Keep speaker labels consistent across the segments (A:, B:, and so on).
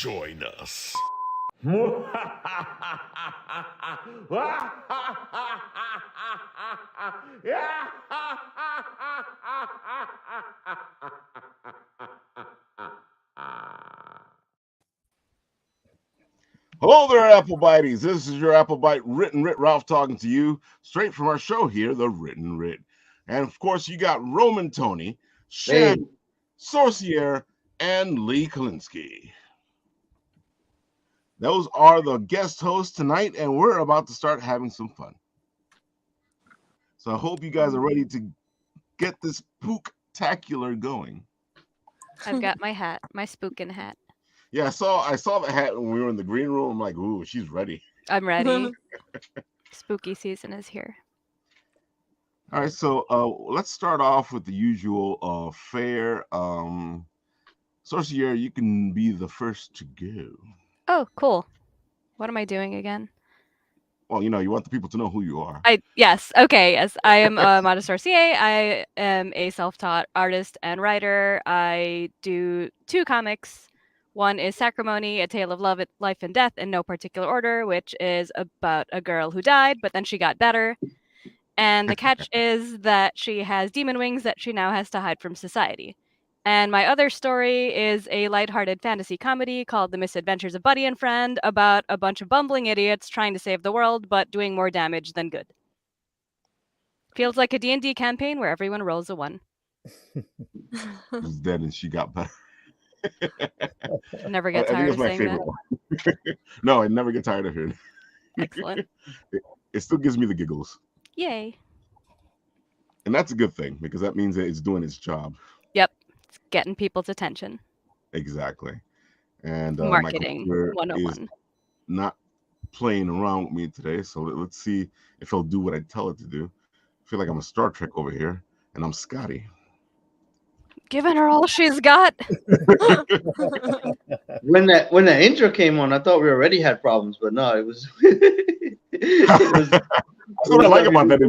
A: Join us.
B: Hello there, Apple Bites. This is your Apple Bite Written Writ Ralph talking to you straight from our show here, the Written Writ. And of course, you got Roman Tony, Shannon Sorcier, and Lee Kolinsky. Those are the guest hosts tonight, and we're about to start having some fun. So I hope you guys are ready to get this spooktacular going.
C: I've got my hat, my spookin' hat.
B: Yeah, I saw the hat when we were in the green room. I'm like, ooh, she's ready.
C: I'm ready. Spooky season is here.
B: All right, so let's start off with the usual fare. Sorcier, you can be the first to go.
C: Oh, cool. What am I doing again?
B: Well, you want the people to know who you are.
C: Yes. I am Matta Sorcier. I am a self-taught artist and writer. I do 2 comics. One is Sacrimony, A Tale of Love, Life and Death in no particular order, which is about a girl who died, but then she got better. And the catch is that she has demon wings that she now has to hide from society. And my other story is a lighthearted fantasy comedy called The Misadventures of Buddy and Friend about a bunch of bumbling idiots trying to save the world, but doing more damage than good. Feels like a D&D campaign where everyone rolls a 1.
B: She's dead and she got better.
C: Never get tired of saying that.
B: One. No, I never get tired of hearing it.
C: Excellent.
B: It still gives me the giggles.
C: Yay.
B: And that's a good thing because that means that it's doing its job.
C: Yep. It's getting people's attention.
B: Exactly. And
C: Marketing
B: my
C: 101.
B: is not playing around with me today, so let's see if he'll do what I tell it to do. I feel like I'm a Star Trek over here, and I'm Scotty.
C: Giving her all she's got.
D: When the intro came on, I thought we already had problems, but no, it was.
B: That's what I like about that.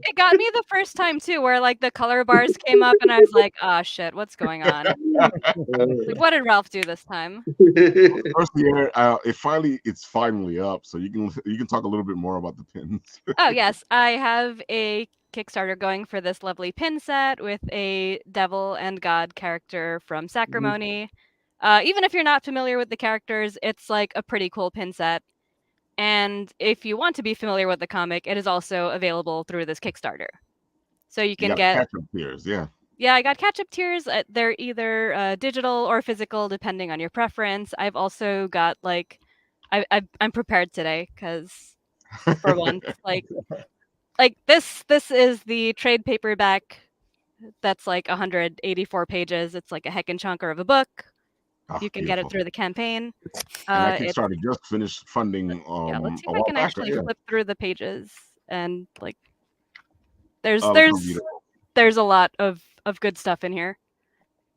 C: It got me the first time too, where like the color bars came up, and I was like, "Ah, shit, what's going on?" Like, what did Ralph do this time?
B: First year, it's finally up, so you can talk a little bit more about the pins.
C: Oh yes, I have a Kickstarter going for this lovely pin set with a devil and god character from Sacrimony. Even if you're not familiar with the characters, it's like a pretty cool pin set. And if you want to be familiar with the comic, it is also available through this Kickstarter. So you can get
B: catch-up tiers, yeah.
C: Yeah, I got catch-up tiers. They're either digital or physical, depending on your preference. I've also got like, I'm prepared today because for once, like this is the trade paperback. That's like 184 pages. It's like a heckin' chunker of a book. You can get it through the campaign.
B: And that Kickstarter just finished funding.
C: Yeah, let's see if I can actually flip through the pages and like. There's a lot of good stuff in here.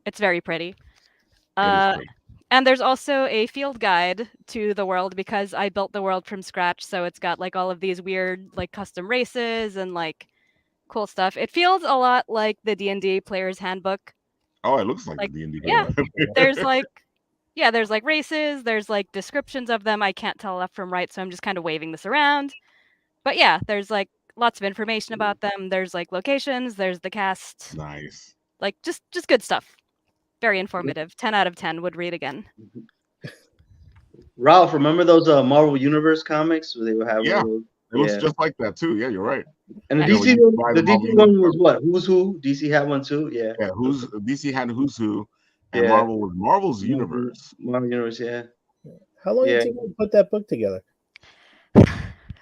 C: It's very pretty. And there's also a field guide to the world because I built the world from scratch. So it's got like all of these weird like custom races and like cool stuff. It feels a lot like the D&D Player's Handbook.
B: Oh, it looks like the D&D.
C: Yeah, there's like races. There's like descriptions of them. I can't tell left from right, so I'm just kind of waving this around. But yeah, there's like lots of information about them. There's like locations. There's the cast.
B: Nice.
C: Like just good stuff. Very informative. 10 out of 10 would read again.
D: Ralph, remember those Marvel Universe comics where they would have?
B: Yeah, it looks just like that too. Yeah, you're right.
D: And the DC one was what? Who's Who? DC had one too. Yeah.
B: Yeah. DC had Who's Who, and Marvel was Marvel's Universe.
D: Marvel Universe. Yeah.
E: How long did it take you to put that book together?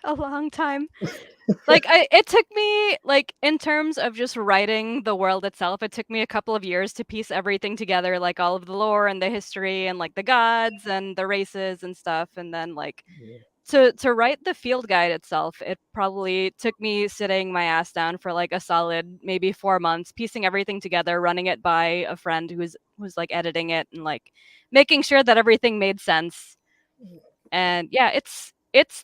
C: A long time. Like it took me, like in terms of just writing the world itself, it took me a couple of years to piece everything together, like all of the lore and the history and like the gods and the races and stuff. And then like to write the field guide itself, it probably took me sitting my ass down for like a solid maybe 4 months, piecing everything together, running it by a friend who's like editing it and like making sure that everything made sense. And yeah, it's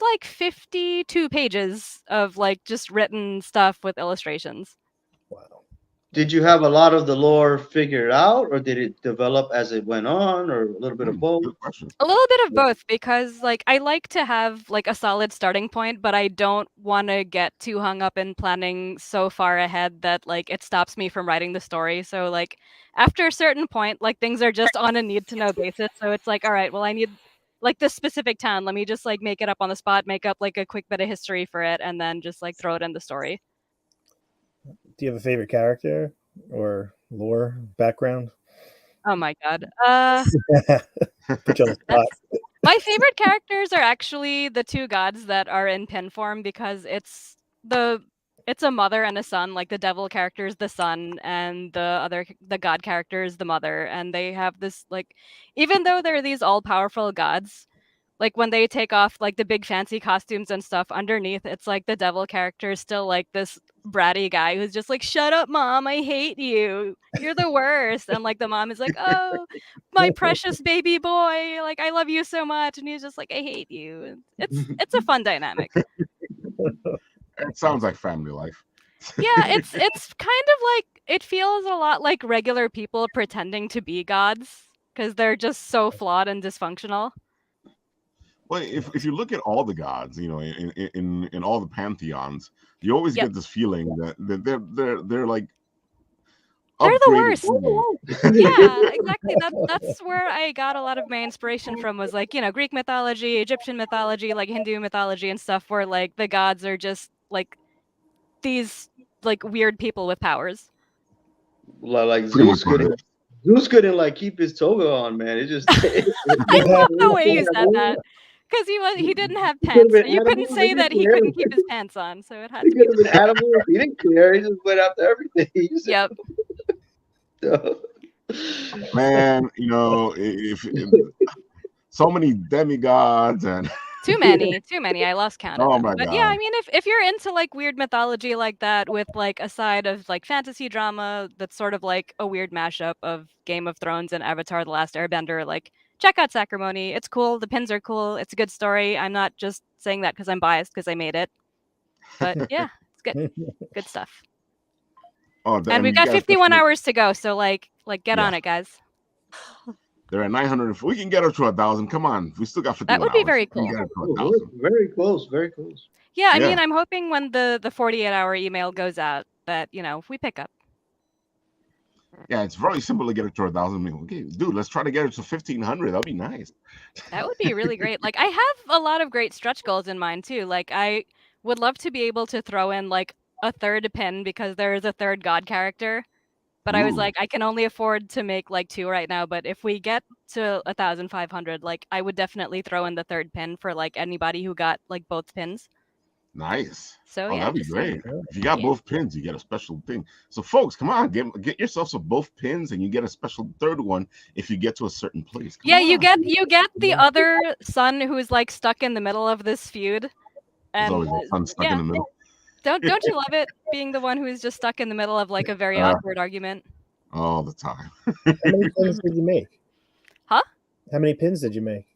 C: like 52 pages of like just written stuff with illustrations.
E: Wow.
D: Did you have a lot of the lore figured out, or did it develop as it went on, or a little bit of both?
B: Good question.
C: A little bit of both, because like I like to have like a solid starting point, but I don't want to get too hung up in planning so far ahead that like it stops me from writing the story. So like after a certain point, like things are just on a need to know basis. So it's like, all right, well I need like this specific town. Let me just like make it up on the spot, make up like a quick bit of history for it, and then just like throw it in the story.
E: Do you have a favorite character or lore background?
C: Oh my god.
E: Put you on the spot.
C: My favorite characters are actually the two gods that are in pin form, because it's a mother and a son. Like the devil character is the son, and the god character is the mother, and they have this like, even though they're these all powerful gods, like when they take off like the big fancy costumes and stuff, underneath it's like the devil character is still like this bratty guy who's just like, shut up mom, I hate you, you're the worst. And like the mom is like, oh my precious baby boy, like I love you so much, and he's just like, I hate you. And it's a fun dynamic.
B: It sounds like family life.
C: Yeah, it's kind of like, it feels a lot like regular people pretending to be gods, because they're just so flawed and dysfunctional.
B: Well, if you look at all the gods, you know, in all the pantheons, you always
C: Yep.
B: get this feeling that they're like
C: They're the
B: upgraded
C: worst. Yeah, exactly. That's where I got a lot of my inspiration from, was like, you know, Greek mythology, Egyptian mythology, like Hindu mythology and stuff, where like the gods are just like these like weird people with powers.
D: Like
B: Pretty
D: Zeus
B: much what it
D: couldn't like keep his toga on, man. It just
C: I love the way you said that, because he didn't have pants. So you couldn't say that he couldn't keep his pants on, so it had
D: He
C: to be.
D: could have been animals. He didn't care. He just went after everything. He just,
C: Yep.
B: Man, you know, if so many demigods and
C: Too many. I lost count of
B: oh
C: them.
B: my
C: But yeah,
B: god.
C: I mean, if you're into like weird mythology like that, with like a side of like fantasy drama that's sort of like a weird mashup of Game of Thrones and Avatar: The Last Airbender, like check out Sacrimony. It's cool. The pins are cool. It's a good story. I'm not just saying that because I'm biased because I made it. But yeah, it's good. Good stuff.
B: Oh,
C: And we've got 51 hours to go, so like get on it, guys.
B: They're at 900. If we can get up to 1,000, come on. We still got 51
C: That would be
B: hours.
C: very
B: We can
C: cool.
B: get up to 1,000.
D: Very close. Very close.
C: Yeah, I
B: Yeah.
C: mean, I'm hoping when the 48-hour email goes out that, you know, we pick up.
B: Yeah, it's very simple to get it to 1,000. Okay, dude, let's try to get it to 1,500. That'd be nice.
C: That would be really great. Like, I have a lot of great stretch goals in mind too. Like, I would love to be able to throw in like a third pin, because there is a third god character. But I was
B: Ooh.
C: like, I can only afford to make like 2 right now. But if we get to 1,500, like I would definitely throw in the third pin for like anybody who got like both pins.
B: Nice.
C: So
B: Oh,
C: yeah,
B: that'd be
C: just
B: great. If you got
C: yeah.
B: both pins, you get a special thing. So, folks, come on, get yourself some both pins, and you get a special third one if you get to a certain place. Come
C: Yeah,
B: on.
C: you get the other son who's like stuck in the middle of this feud.
B: There's
C: And
B: always a son stuck in the middle.
C: Don't you love it, being the one who's just stuck in the middle of like a very awkward argument?
B: All the time.
E: How many pins did you make?
C: Huh?
E: How many pins did you make?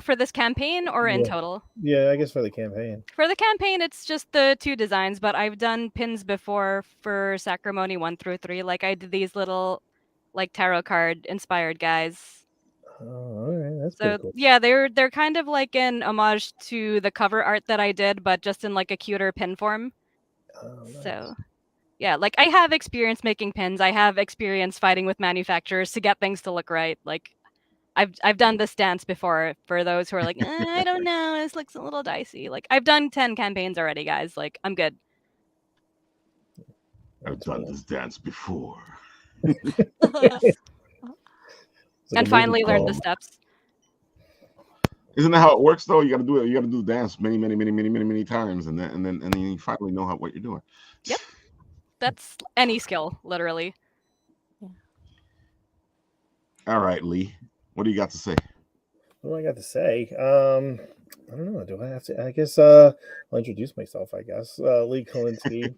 C: For this campaign or in
E: Yeah.
C: total?
E: Yeah, I guess for the campaign.
C: For the campaign, it's just the 2 designs, but I've done pins before for Sacrimony 1 through 3. Like I did these little like tarot card inspired guys.
E: Oh, all right, that's
C: So
E: pretty cool.
C: yeah, they're kind of like an homage to the cover art that I did, but just in like a cuter pin form.
E: Oh, nice.
C: So yeah, like I have experience making pins. I have experience fighting with manufacturers to get things to look right. Like I've done this dance before, for those who are like, I don't know, this looks a little dicey. Like I've done 10 campaigns already, guys. Like I'm good.
B: I've done this dance before.
C: And finally learned the steps.
B: Isn't that how it works though? You gotta do it. You gotta do the dance many times, and then you finally know what you're doing.
C: Yep. That's any skill, literally.
B: All right, Lee. What do you got to say?
E: What do I got to say? I don't know. Do I have to? I guess I'll introduce myself. I guess Lee Kolinsky,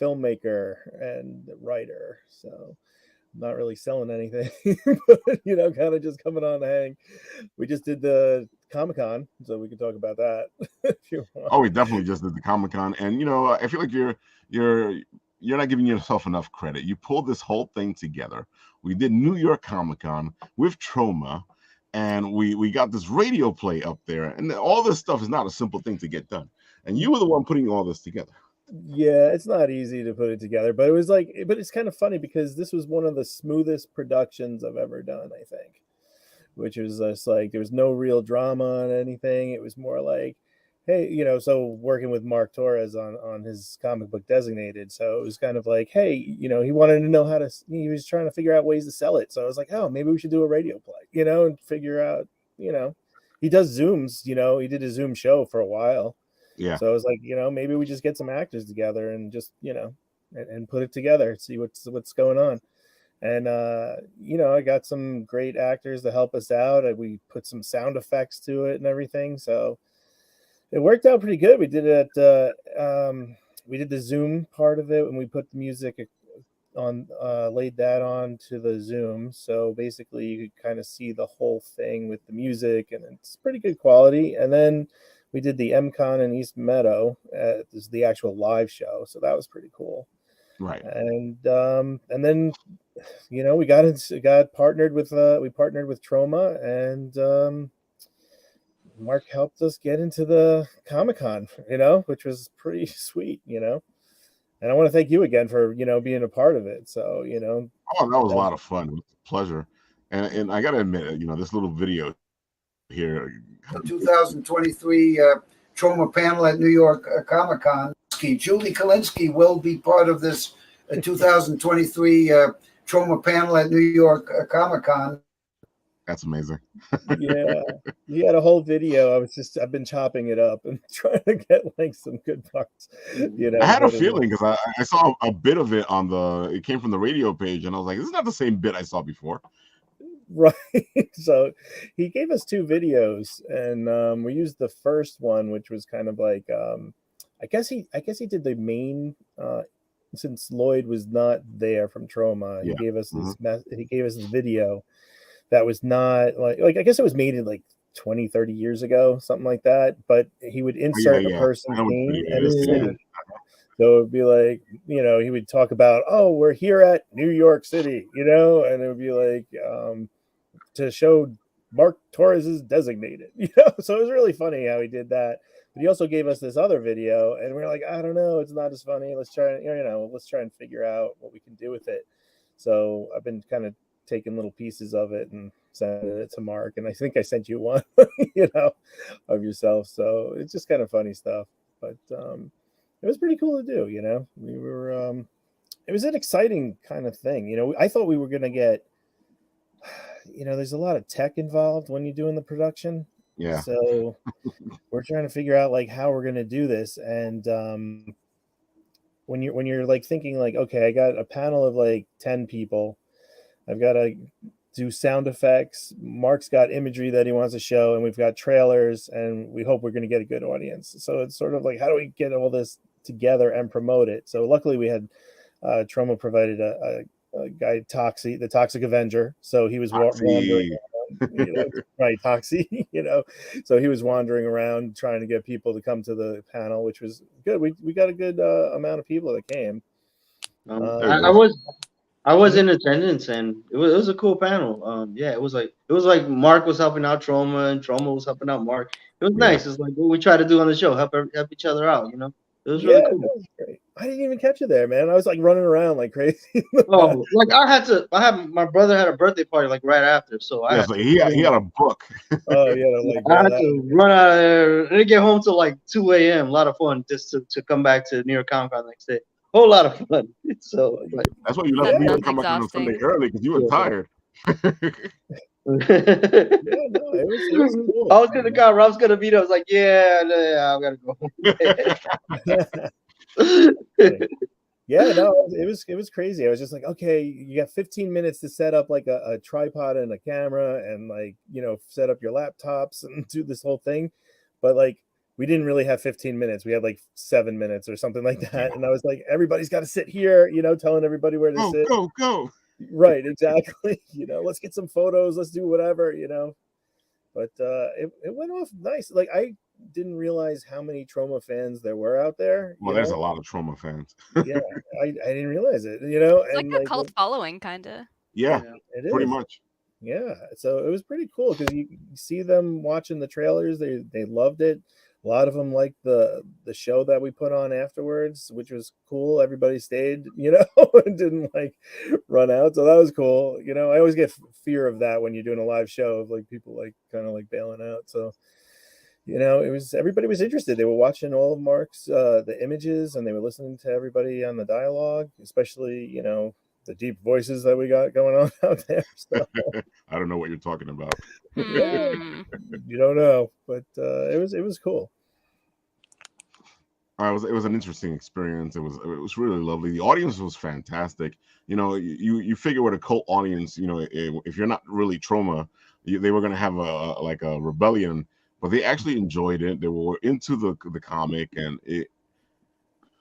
E: filmmaker and writer. So not really selling anything, but you know, kind of just coming on to hang. We just did the Comic-Con, so we can talk about that if you want.
B: Oh, we definitely just did the Comic-Con, and you know, I feel like you're you're not giving yourself enough credit. You pulled this whole thing together. We did New York Comic-Con with Troma, and we got this radio play up there, and all this stuff is not a simple thing to get done. And you were the one putting all this together.
E: Yeah, it's not easy to put it together, but it's kind of funny because this was one of the smoothest productions I've ever done, I think, which was just like, there was no real drama on anything. It was more like, hey, so working with Mark Torres on his comic book Designated. So it was kind of like, hey, he wanted to know he was trying to figure out ways to sell it. So I was like, oh, maybe we should do a radio play, and figure out, he does Zooms, he did a Zoom show for a while.
B: Yeah.
E: So I was like, maybe we just get some actors together and just, and put it together, see what's going on. And, I got some great actors to help us out. And we put some sound effects to it and everything. So it worked out pretty good. We did it. We did the Zoom part of it, and we put the music on, laid that on to the Zoom. So basically you could kind of see the whole thing with the music, and it's pretty good quality. And then we did the MCon in East Meadow. This is the actual live show, so that was pretty cool.
B: Right.
E: And then, we got partnered with Troma, and Mark helped us get into the Comic-Con, which was pretty sweet, And I want to thank you again for being a part of it. So
B: Oh, that was a lot of fun. It was a pleasure. And I gotta admit, this little video here.
A: The 2023 Troma panel at New York Comic-Con. Julie Kolinsky will be part of this 2023 Troma panel at New York Comic-Con.
B: That's amazing.
E: Yeah, you had a whole video. I've been chopping it up and trying to get like some good parts.
B: I had a feeling because I saw a bit of it it came from the radio page, and I was like, this is not the same bit I saw before.
E: Right. So he gave us 2 videos, and we used the first one, which was kind of like I guess he did the main since Lloyd was not there from Troma. He gave us this video that was not like I guess it was made in like 20, 30 years ago, something like that. But he would insert a person's name and a city. So it would be like, he would talk about, oh, we're here at New York City, and it would be like to show Mark Torres's Designated, So it was really funny how he did that. But he also gave us this other video, and we're like, I don't know, it's not as funny. Let's try, let's try and figure out what we can do with it. So I've been kind of taking little pieces of it and sending it to Mark, and I think I sent you one, of yourself. So it's just kind of funny stuff, but it was pretty cool to do. We were, it was an exciting kind of thing. I thought we were going to get, there's a lot of tech involved when you're doing the production.
B: Yeah.
E: So we're trying to figure out like how we're going to do this. And when you're like thinking like, okay, I got a panel of like 10 people. I've got to do sound effects. Mark's got imagery that he wants to show, and we've got trailers, and we hope we're going to get a good audience. So it's sort of like, how do we get all this together and promote it? So luckily we had Troma provided a guy, Toxie, the Toxic Avenger. So he was wandering around, right, Toxie, so he was wandering around trying to get people to come to the panel, which was good. We got a good amount of people that came.
D: I was in attendance, and it was a cool panel. It was like Mark was helping out Troma, and Troma was helping out Mark. It was nice. It's like what we try to do on the show, help each other out. It was really cool.
E: That was great. I didn't even catch you there, man. I was like running around like crazy.
D: Like my brother had a birthday party like right after, so
B: he had a book.
E: Oh yeah, like
D: I had to run out of there. I didn't get home till like 2 a.m. A lot of fun just to come back to New York Comic Con the next day. Whole lot of fun. So like,
B: that's why you left me to come back on Sunday early, because you were tired.
E: It was cool.
D: I was gonna go. Rob's gonna meet. I was like, I gotta go.
E: It was crazy. I was just like, okay, you got 15 minutes to set up like a tripod and a camera, and like set up your laptops and do this whole thing, but like we didn't really have 15 minutes. We had like 7 minutes or something like that. And I was like, everybody's got to sit here, telling everybody where to sit.
B: Go.
E: Right, exactly. Let's get some photos. Let's do whatever, But it went off nice. Like didn't realize how many Trauma fans there were out there.
B: Well, there's a lot of Trauma fans.
E: Yeah, I didn't realize it. You know,
C: It's like a cult following, kind of.
B: Yeah,
E: it
B: pretty
E: is.
B: much.
E: Yeah, so it was pretty cool because you see them watching the trailers. They loved it. A lot of them liked the show that we put on afterwards, which was cool. Everybody stayed, you know, and didn't like run out. So that was cool. You know, I always get fear of that when you're doing a live show of like people like kind of like bailing out. So, you know, it was everybody was interested. They were watching all of Mark's the images, and they were listening to everybody on the dialogue, especially, you know, the deep voices that we got going on out there. So,
B: I don't know what you're talking about.
E: yeah, you don't know, but it was cool.
B: It was an interesting experience. It was really lovely. The audience was fantastic. You know, you figure with a cult audience, you know, if you're not really Trauma, they were gonna have a rebellion, but they actually enjoyed it. They were into the comic, and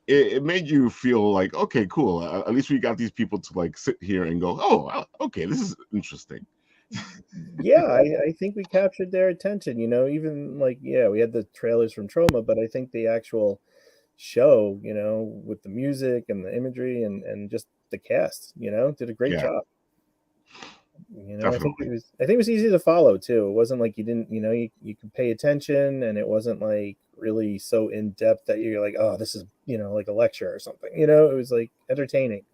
B: it made you feel like, okay, cool. At least we got these people to like sit here and go, oh, okay, this is interesting.
E: Yeah, I think we captured their attention. You know, even like, yeah, we had the trailers from Trauma, but I think the actual show, you know, with the music and the imagery and just the cast, you know, did a great job. You know,
B: Definitely.
E: I think it was easy to follow too. It wasn't like you didn't, you know, you could pay attention, and it wasn't like really so in depth that you're like, oh, this is, you know, like a lecture or something. You know, it was like entertaining.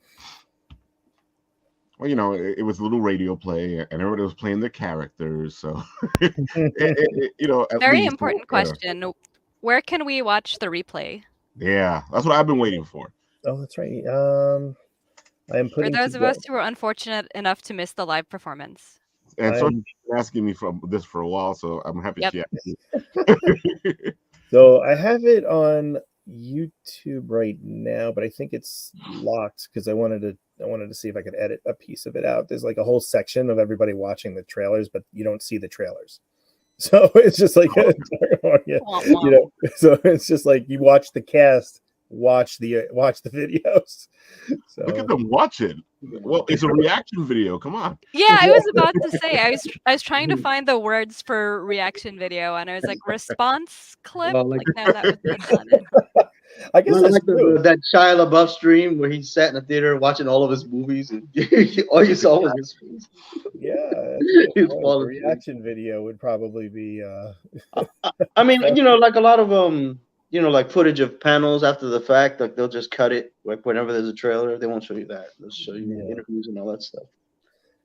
B: Well, you know, it was a little radio play, and everybody was playing their characters. So, you know, at
C: Very
B: least,
C: important question. Where can we watch the replay?
B: Yeah, that's what I've been waiting for.
E: Oh, that's right. I am putting
C: for those of us who were unfortunate enough to miss the live performance.
B: And so she's been asking me for this for a while, so I'm happy she asked me.
E: So I have it on YouTube right now, but I think it's locked because I wanted to see if I could edit a piece of it out. There's like a whole section of everybody watching the trailers, but you don't see the trailers. So it's just like you know, so it's just like you watch the cast, watch the videos. So
B: look at them watch it. Well, it's a reaction video. Come on.
C: Yeah, I was about to say I was trying to find the words for reaction video, and I was like response clip.
D: Oh,
C: like no, that was not it.
E: I guess that's
D: like that Shia LaBeouf stream where he sat in a theater watching all of his movies, and all you saw was his face.
E: Yeah, the reaction video would probably be.
D: I mean, you know, like a lot of you know, like footage of panels after the fact, like they'll just cut it. Like whenever there's a trailer, they won't show you that. They'll show you interviews and all that stuff.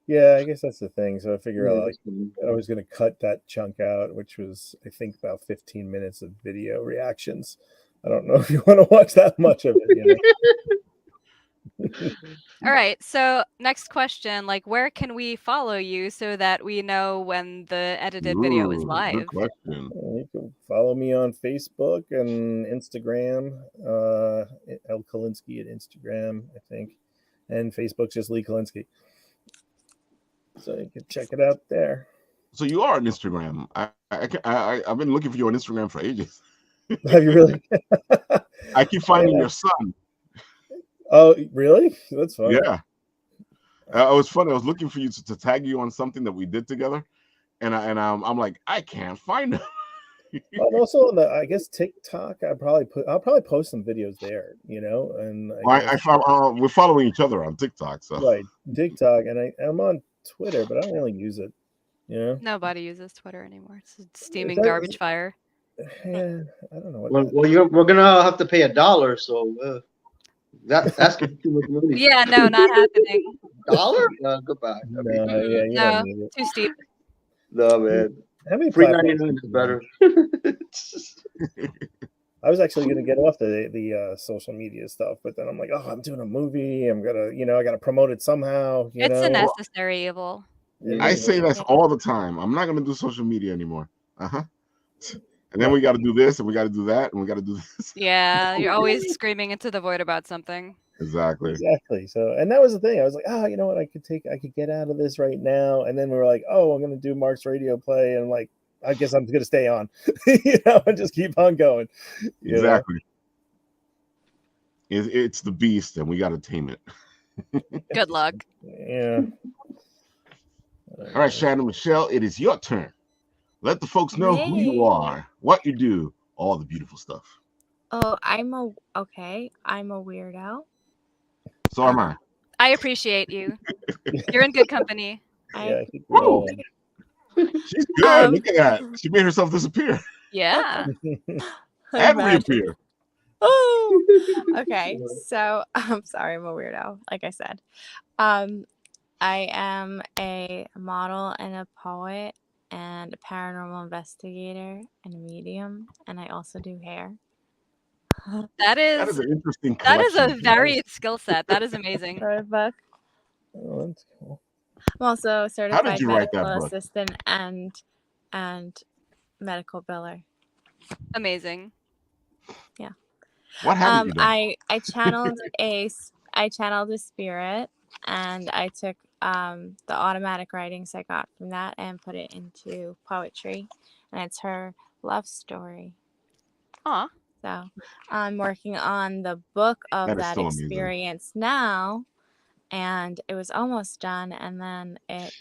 E: Yeah, I guess that's the thing. So I figure I was going to cut that chunk out, which was, I think, about 15 minutes of video reactions. I don't know if you want to watch that much of it. You know?
C: All right. So next question, like where can we follow you so that we know when the edited video is live?
B: Good question.
E: You can follow me on Facebook and Instagram. L Kolinsky at Instagram, I think. And Facebook's just Lee Kolinsky. So you can check it out there.
B: So you are on Instagram. I've been looking for you on Instagram for ages.
E: Have you really?
B: I keep finding your son.
E: Oh, really? That's fun.
B: Yeah. It was funny. I was looking for you to tag you on something that we did together, and I'm like, I can't find him.
E: I'm also on the, I guess, TikTok. I'll probably post some videos there, you know. And
B: we're following each other on TikTok, so
E: right, TikTok, and I'm on Twitter, but I don't really use it. You know,
C: nobody uses Twitter anymore. It's a steaming garbage fire.
E: Yeah, I don't know what.
D: Well, we're gonna have to pay $1, so that's too much money.
C: Yeah, no, not happening.
D: $1? Goodbye.
C: No, too steep.
D: No, man.
E: How many
D: $3.99 is better.
E: I was actually going to get off the social media stuff, but then I'm like, oh, I'm doing a movie. I'm gonna, you know, I got to promote it somehow.
C: It's a necessary evil.
B: I say that's all the time. I'm not going to do social media anymore. And then we got to do this, and we got to do that, and we got to do this.
C: Yeah, you're always screaming into the void about something.
B: Exactly.
E: So, and that was the thing. I was like, oh, you know what? I could get out of this right now. And then we were like, oh, I'm going to do Mark's radio play. And I'm like, I guess I'm going to stay on, you know, and just keep on going.
B: Exactly. It's the beast, and we got to tame it.
C: Good luck.
E: Yeah.
B: All right, Shannon Michelle, it is your turn. Let the folks know who you
F: Me?
B: are, what you do, all the beautiful stuff.
F: Oh, I'm a weirdo.
B: So am I.
C: I appreciate you. You're in good company.
E: Yeah, I think
B: Woo! She's good.
F: Um,
B: Look at that. She made herself disappear
C: Yeah.
B: and
F: Imagine.
B: reappear.
F: Oh, okay. So I'm sorry, I'm a weirdo. Like I said, I am a model and a poet and a paranormal investigator and a medium, and I also do hair.
C: That
B: That
C: is
B: is an interesting
C: that is
B: collection.
C: a varied skill set. That is amazing.
F: Wrote a book.
E: Oh, that's cool.
F: I'm also a
B: How did
F: certified
B: you write that
F: medical
B: book?
F: assistant and medical biller.
C: Amazing.
B: What haven't you done?
F: I channeled a spirit, and I took the automatic writings I got from that and put it into poetry, and it's her love story.
C: Aw.
F: So I'm working on the book of
B: That is
F: that
B: so amazing.
F: experience now, and it was almost done, and then it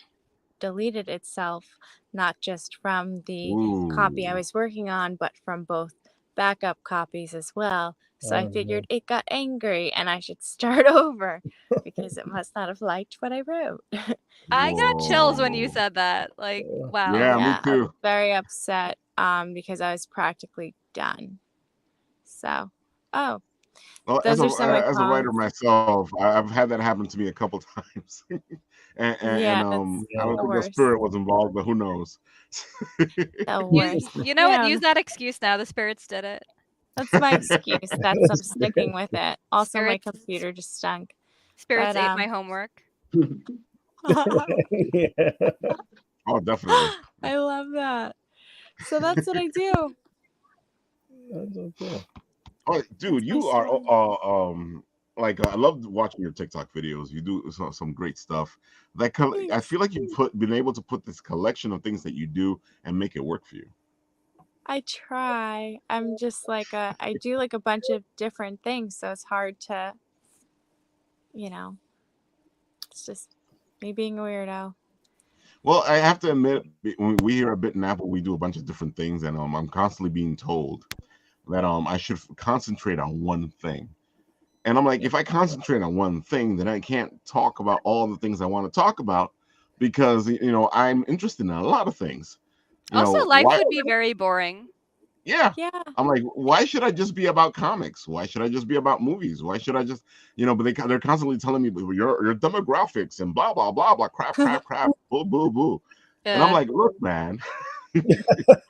F: deleted itself, not just from the copy I
B: Ooh.
F: was working on, but from both backup copies as well. So I
E: Oh,
F: figured it got angry and I should start over because it must not have liked what I wrote.
C: I got chills when you
B: Whoa.
C: said that. Like,
E: Yeah.
C: wow.
B: Yeah, me
F: Yeah, I was
B: too.
F: very upset because I was practically done. So, oh,
B: Well,
F: those are some of my
B: as a writer
F: poems.
B: myself, I've had that happen to me a couple times, and
F: Yeah, it's
B: I don't
F: the
B: think the
F: worst.
B: spirit was involved, but who knows?
F: The worst.
C: You know what?
F: Yeah,
C: Use that excuse now. The spirits did it.
F: that's my excuse. That's I'm sticking with it. Also, my
C: Spirits
F: computer just stunk.
C: spirits
F: But
C: ate my homework.
E: Yeah.
B: Oh, definitely.
F: I love that. So that's what I do.
E: That's so cool.
B: Oh, dude,
F: That's my
B: you are
F: story.
B: like I love watching your TikTok videos. You do some great stuff. I
F: Thanks.
B: feel like you've been able to put this collection of things that you do and make it work for you.
F: I try. I'm just like I do like a bunch of different things, so it's hard to, it's just me being a weirdo.
B: Well, I have to admit, when we here at Bit and Apple, we do a bunch of different things, and I'm constantly being told that I should concentrate on one thing. And I'm like, if I concentrate on one thing, then I can't talk about all the things I want to talk about because I'm interested in a lot of things.
C: Also, life
B: Why?
C: would be very boring.
B: Yeah.
F: Yeah.
B: I'm like, why should I just be about comics? Why should I just be about movies? Why should I just, but they're constantly telling me your demographics and blah blah blah blah crap boo boo boo, and I'm
C: Yeah.
B: like, look, man.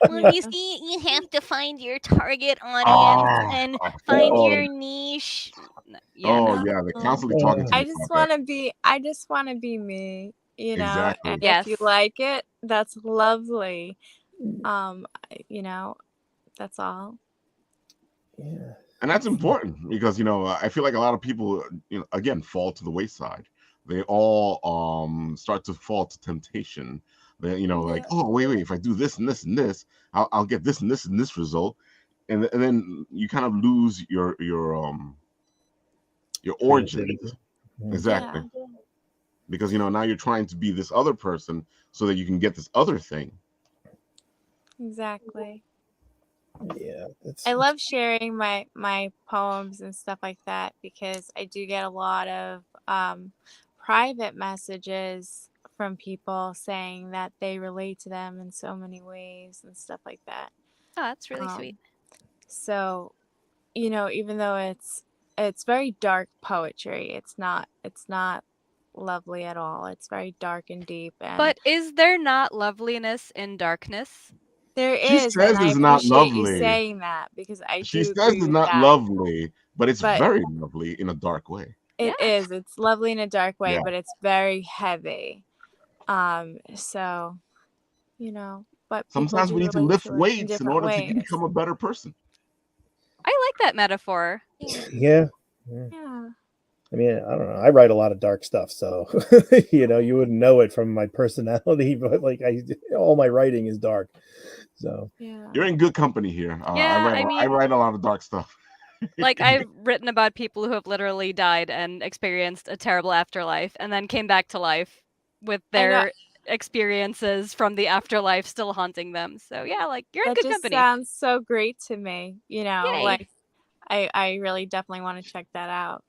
G: Well, you see, you have to find your target audience and find
B: Oh,
G: your niche.
C: Yeah.
B: oh
C: No.
B: yeah, they're constantly talking to
F: I
B: me
F: just
B: about that.
F: want to be me,
B: Exactly.
F: and
C: Yes.
F: if you like it, that's lovely. That's all.
E: Yeah.
B: And that's important because I feel like a lot of people again fall to the wayside. They all start to fall to temptation. They like, oh wait, if I do this and this and this, I'll get this and this and this result, and then you kind of lose your origins.
E: Creativity.
B: Exactly.
F: Yeah.
B: Because now you're trying to be this other person so that you can get this other thing.
F: Exactly.
E: Yeah.
F: I love sharing my poems and stuff like that because I do get a lot of private messages from people saying that they relate to them in so many ways and stuff like that.
C: Oh, that's really sweet.
F: So, even though it's very dark poetry, it's not lovely at all. It's very dark and deep. And
C: But is there not loveliness in darkness?
F: there
B: She
F: is,
B: says
F: and I
B: it's not
F: appreciate you
B: lovely.
F: saying that because I
B: She
F: do
B: says
F: agree
B: it's
F: with
B: not
F: that.
B: lovely, but it's
F: But
B: very lovely in a dark way.
F: it
C: Yeah.
F: is. It's lovely in a dark way,
B: Yeah.
F: but it's very heavy. So, but people
B: Sometimes
F: do
B: we need to
F: relate
B: lift
F: to it in
B: weights in
F: different
B: order
F: ways.
B: to become a better person.
C: I like that metaphor.
E: Yeah.
F: Yeah.
E: I mean, I don't know. I write a lot of dark stuff, so you wouldn't know it from my personality, but like all my writing is dark. So
F: Yeah.
B: You're in good company here.
C: Yeah,
B: I
C: I
B: write a lot of dark stuff.
C: Like, I've written about people who have literally died and experienced a terrible afterlife and then came back to life with
F: I know.
C: their experiences from the afterlife still haunting them. So yeah, like you're in
F: That
C: good
F: just
C: company.
F: sounds so great to me. You know,
C: Yay.
F: like I really definitely want to check that out.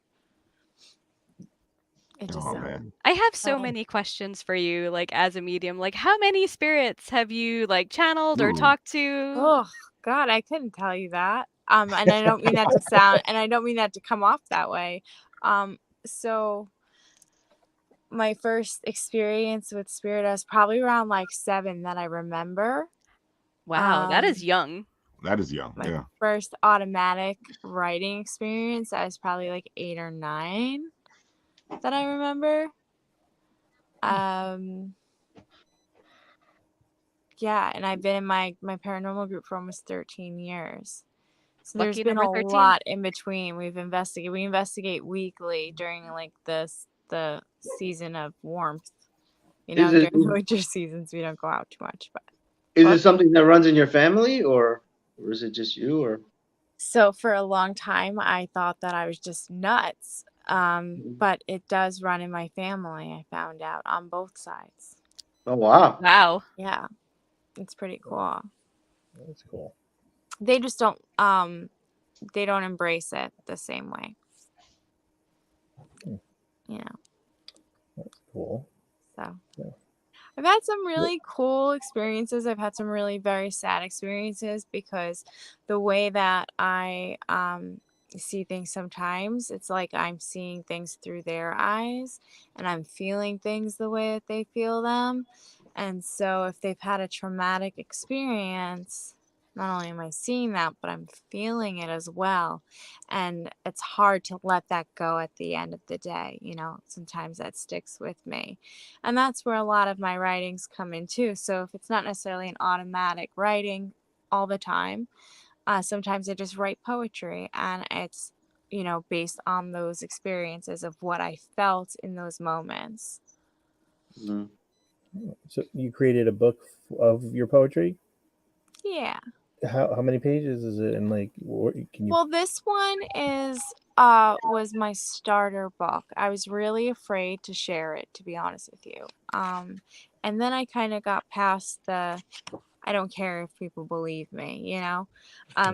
F: It just
B: Oh
F: sounds
B: man.
C: I have so
F: fun.
C: many questions for you, like as a medium. Like how many spirits have you like channeled or
B: Ooh.
C: talked to?
F: Oh God, I couldn't tell you that. And I don't mean that to sound, and I don't mean that to come off that way. So my first experience with spirit, I was probably around like 7 that I remember.
C: Wow, that is young.
B: That is young.
F: My
B: Yeah.
F: first automatic writing experience, I was probably like 8 or 9 that I remember. Yeah, and I've been in my paranormal group for almost 13 years. So there's
C: Lucky
F: been
C: number
F: a
C: 13.
F: lot in between. We investigate weekly during like the season of warmth. You know,
D: Is it
F: during the winter seasons we don't go out too much, but
D: is it something that runs in your family, or is it just you? Or
F: so for a long time I thought that I was just nuts. But it does run in my family, I found out, on both sides.
D: oh wow,
C: Wow.
F: Yeah. It's pretty cool.
E: That's cool.
F: They just don't embrace it the same way. You know.
E: That's cool.
F: So
E: Yeah.
F: I've had some really cool experiences. I've had some really very sad experiences because the way that I see things sometimes, it's like I'm seeing things through their eyes and I'm feeling things the way that they feel them. And so if they've had a traumatic experience, not only am I seeing that, but I'm feeling it as well. And it's hard to let that go at the end of the day. You know, sometimes that sticks with me. And that's where a lot of my writings come in too. So if it's not necessarily an automatic writing all the time, sometimes I just write poetry, and it's, you know, based on those experiences of what I felt in those moments.
D: Mhm.
E: So you created a book of your poetry?
F: Yeah.
E: How many pages is it? And like, can you?
F: Well, this one was my starter book. I was really afraid to share it, to be honest with you. And then I kind of got past the I don't care if people believe me, you know.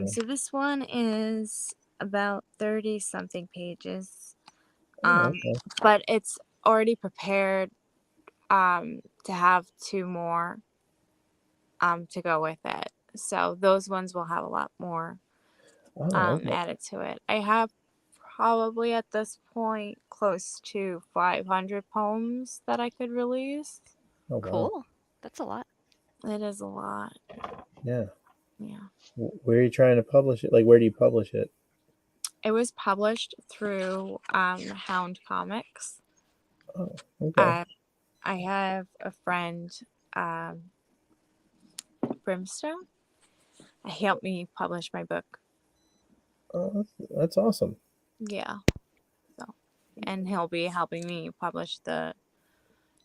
F: So this one is about 30 something pages.
E: Okay.
F: But it's already prepared to have 2 more to go with it. So those ones will have a lot more
E: Okay.
F: added to it. I have probably at this point close to 500 poems that I could release.
E: Oh, wow.
C: Cool. That's a lot.
F: It is a lot.
E: Yeah.
F: Yeah.
E: Where are you trying to publish it? Like, where do you publish it?
F: It was published through Hound Comics.
E: Oh, okay.
F: I have a friend, Brimstone. He helped me publish my book.
E: Oh, that's awesome.
F: Yeah. So, and he'll be helping me publish the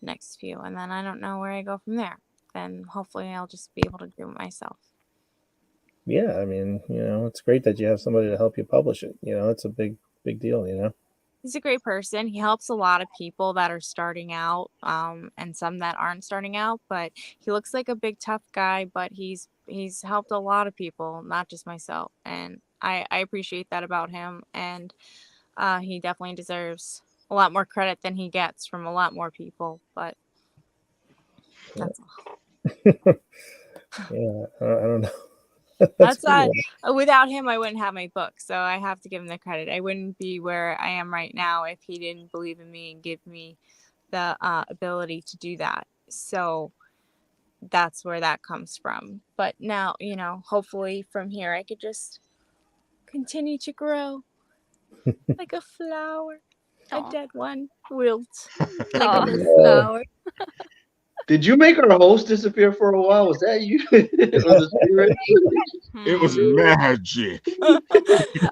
F: next few, and then I don't know where I go from there. Then hopefully I'll just be able to do it myself.
E: Yeah, I mean, you know, it's great that you have somebody to help you publish it. You know, it's a big deal, you know.
F: He's a great person. He helps a lot of people that are starting out, and some that aren't starting out, but he looks like a big tough guy, but he's helped a lot of people, not just myself. And I appreciate that about him, and he definitely deserves a lot more credit than he gets from a lot more people, but that's all.
E: Yeah, I don't know.
F: That's
E: pretty
F: without him, I wouldn't have my book, so I have to give him the credit. I wouldn't be where I am right now if he didn't believe in me and give me the ability to do that. So that's where that comes from. But now, you know, hopefully from here I could just continue to grow like a flower.
C: Aw.
F: A dead one wilt like
C: Aw.
F: a little flower.
D: Did you make our host disappear for a while? Was that you? Or the spirit?
B: It was
C: Hmm.
B: magic.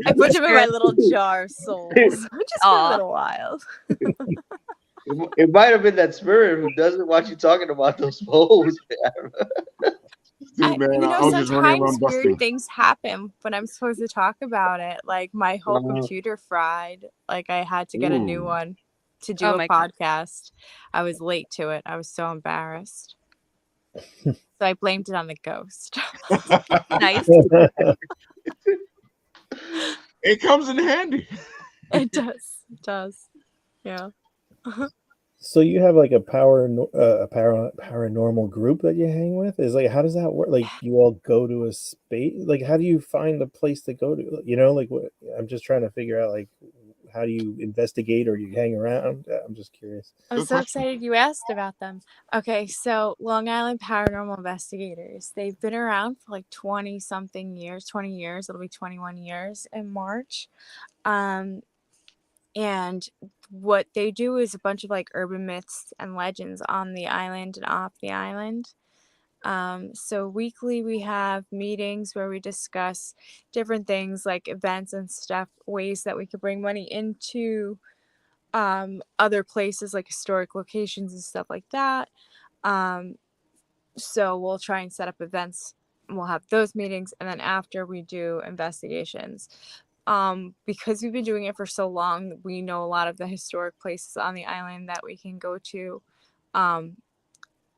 F: I put him in my little jar of souls just for a
C: Aw.
F: little while.
D: It might have been that spirit who doesn't want you talking about those poems.
B: See, man, I was just running
F: Sometimes
B: around
F: weird
B: busting.
F: things happen when I'm supposed to talk about it. Like my whole computer fried. Like I had to get a new
B: Ooh.
F: one. to do
C: Oh
F: a
C: my God.
F: podcast. I was late to it. I was so embarrassed. So I blamed it on the ghost.
C: Nice.
B: It comes in handy.
F: It does. It does. Yeah.
E: So you have like a paranormal group that you hang with? Is like, how does that work? Like, you all go to a space? Like, how do you find a place to go to? You know, like, what? I'm just trying to figure out, like, how do you investigate or you hang around? I'm just curious.
F: I'm
B: Good
F: so
B: question.
F: excited you asked about them. Okay, so Long Island Paranormal Investigators. They've been around for like 20 something years, 20 years. It'll be 21 years in March. And what they do is a bunch of like urban myths and legends on the island and off the island. So weekly we have meetings where we discuss different things like events and stuff, ways that we could bring money into other places like historic locations and stuff like that. So we'll try and set up events and we'll have those meetings, and then after we do investigations. Because we've been doing it for so long, we know a lot of the historic places on the island that we can go to,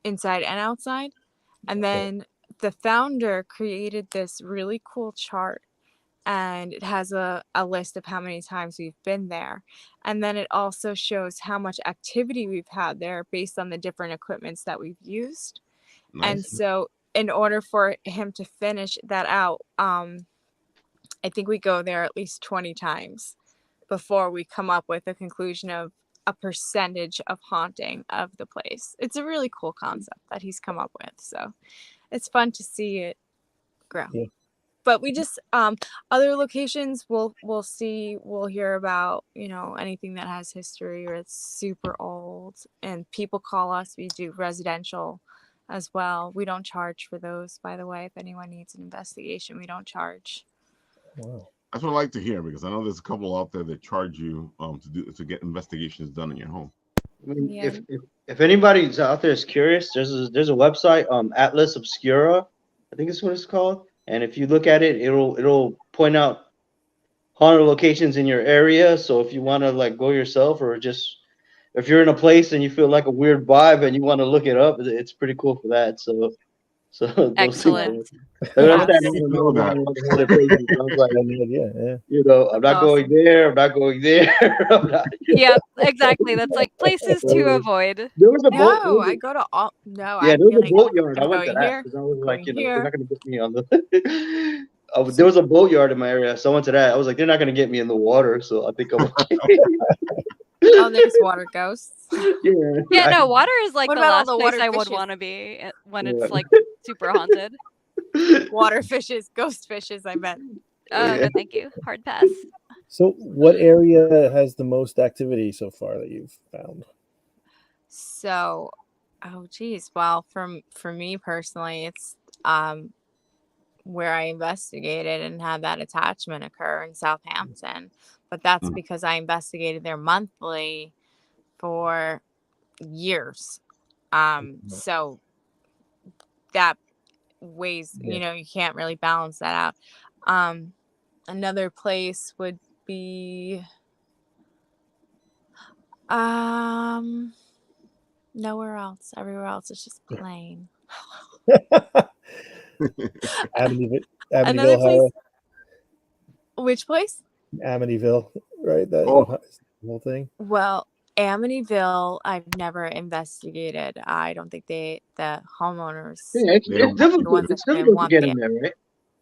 F: inside and outside. And then the founder created this really cool chart, and it has a list of how many times we've been there. And then it also shows how much activity we've had there based on the different equipments that we've used. And
B: Nice.
F: so in order for him to finish that out, I think we go there at least 20 times before we come up with a conclusion of a percentage of haunting of the place. It's a really cool concept that he's come up with. So it's fun to see it grow.
E: Yeah.
F: But we just other locations we'll hear about, you know, anything that has history or it's super old, and people call us. We do residential as well. We don't charge for those, by the way. If anyone needs an investigation, we don't charge.
E: Wow.
B: That's what I like to hear, because I know there's a couple out there that charge you to get investigations done in your home.
D: I mean,
F: Yeah.
D: if anybody's out there is curious, there's a website, Atlas Obscura, I think is what it's called. And if you look at it, it'll point out haunted locations in your area. So if you want to like go yourself, or just if you're in a place and you feel like a weird vibe and you want to look it up, it's pretty cool for that. So those
C: Excellent.
D: things. Like,
F: Yeah.
B: I didn't know that.
D: I was like,
E: Yeah.
D: you know, I'm not going there. I'm not going there. I'm not,
C: Yep, exactly. That's like places to avoid.
D: There was a boat.
F: No, I go to all. No,
D: Yeah,
F: I'm
D: there was a
F: getting.
D: boatyard. I
F: I'm
D: went to
F: going
D: that
F: here.
D: because I was like,
F: Going
D: you know,
F: here.
D: they're not gonna get me on the. There was a boatyard in my area, so I went to that. I was like, they're not gonna get me in the water, so I think I'm okay.
F: Oh, there's water ghosts.
C: Yeah, no, water is like
F: What
C: the
F: about all
C: last
F: the
C: place
F: water
C: I would
F: fishes?
C: want to be when
D: Yeah.
C: it's like super haunted.
F: Water fishes, ghost fishes, I bet.
C: Oh,
D: Yeah.
C: no, thank you. Hard pass.
E: So what area has the most activity so far that you've found?
F: So, oh geez. Well, for me personally, it's where I investigated and had that attachment occur in Southampton. But that's because I investigated there monthly for years. So that weighs, you know, you can't really balance that out. Another place would be nowhere else. Everywhere else is just plain.
E: Amityville,
F: Another place.
E: Ohio.
F: Which place?
E: Amityville, right? That
B: Oh.
E: whole thing.
F: Well, Amityville, I've never investigated. I don't think the homeowners.
D: Yeah, it's
B: They don't-
D: difficult.
F: The ones
D: It's
F: that didn't
D: difficult to
F: want
D: get
F: the-
D: in there, right?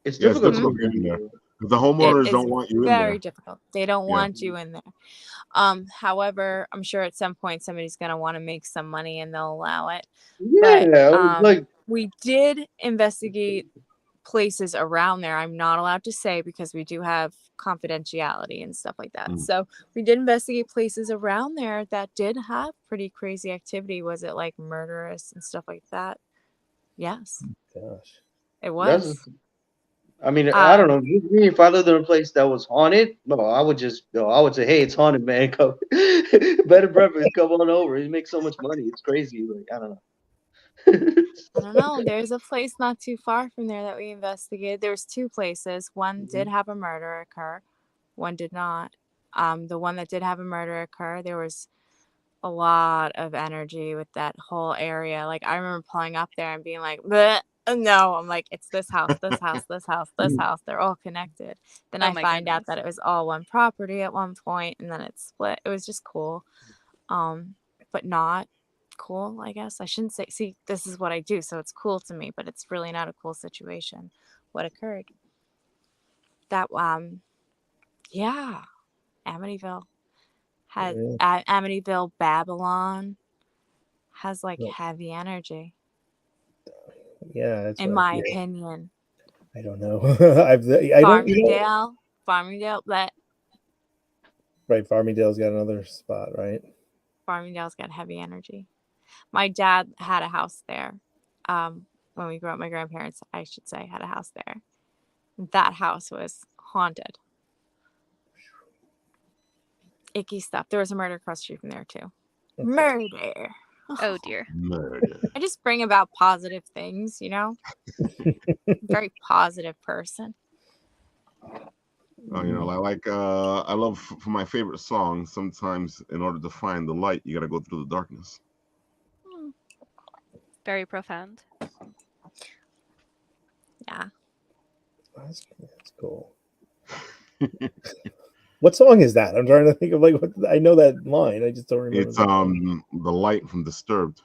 D: It's
B: Yeah, it's
D: difficult
B: difficult
D: to
B: to get in there. The
F: It
B: homeowners
F: is
B: don't want you in
F: very
B: there.
F: difficult. They don't
B: Yeah.
F: want you in there. However, I'm sure at some point somebody's gonna want to make some money and they'll allow it.
D: Yeah,
F: But
D: like
F: we did investigate places around there. I'm not allowed to say because we do have confidentiality and stuff like that. So we did investigate places around there that did have pretty crazy activity. Was it like murderous and stuff like that? Yes,
E: Gosh.
F: it was.
D: I mean, I don't know. Me, if I lived in a place that was haunted, no, I would say, hey, it's haunted, man. Come, bed and breakfast, come on over. You make so much money. It's crazy. Like, I don't know.
F: I don't know. There's a place not too far from there that we investigated. There's two places. One did have a murder occur. One did not. The one that did have a murder occur, there was a lot of energy with that whole area. Like I remember pulling up there and being like, "Bleh." No, I'm like, it's this house, this house, this house, this house. They're all connected. Then
C: Oh
F: I
C: my
F: find out
C: goodness.
F: that it was all one property at one point, and then it split. It was just cool, but not cool. I guess I shouldn't say. See, this is what I do, so it's cool to me, but it's really not a cool situation. What occurred? That yeah, Amityville had Amityville, Babylon has like
E: Right.
F: heavy energy,
E: Yeah, that's
F: in
E: what I
F: my
E: hear.
F: opinion.
E: I don't know. I don't. You know,
F: Farmingdale, that
E: right, Farmingdale's got another spot, right?
F: Farmingdale's got heavy energy. My dad had a house there. When we grew up, my grandparents, I should say, had a house there. That house was haunted. Icky stuff. There was a murder across the street from there too.
E: Okay.
F: Murder.
C: Oh dear.
B: Murder.
F: I just bring about positive things, you know. Very positive person.
B: You know, I love for my favorite song. Sometimes, in order to find the light, you got to go through the darkness.
C: Very profound.
F: Yeah.
E: That's cool. What song is that? I'm trying to think of like what I know that line. I just don't remember.
B: It's the light from Disturbed.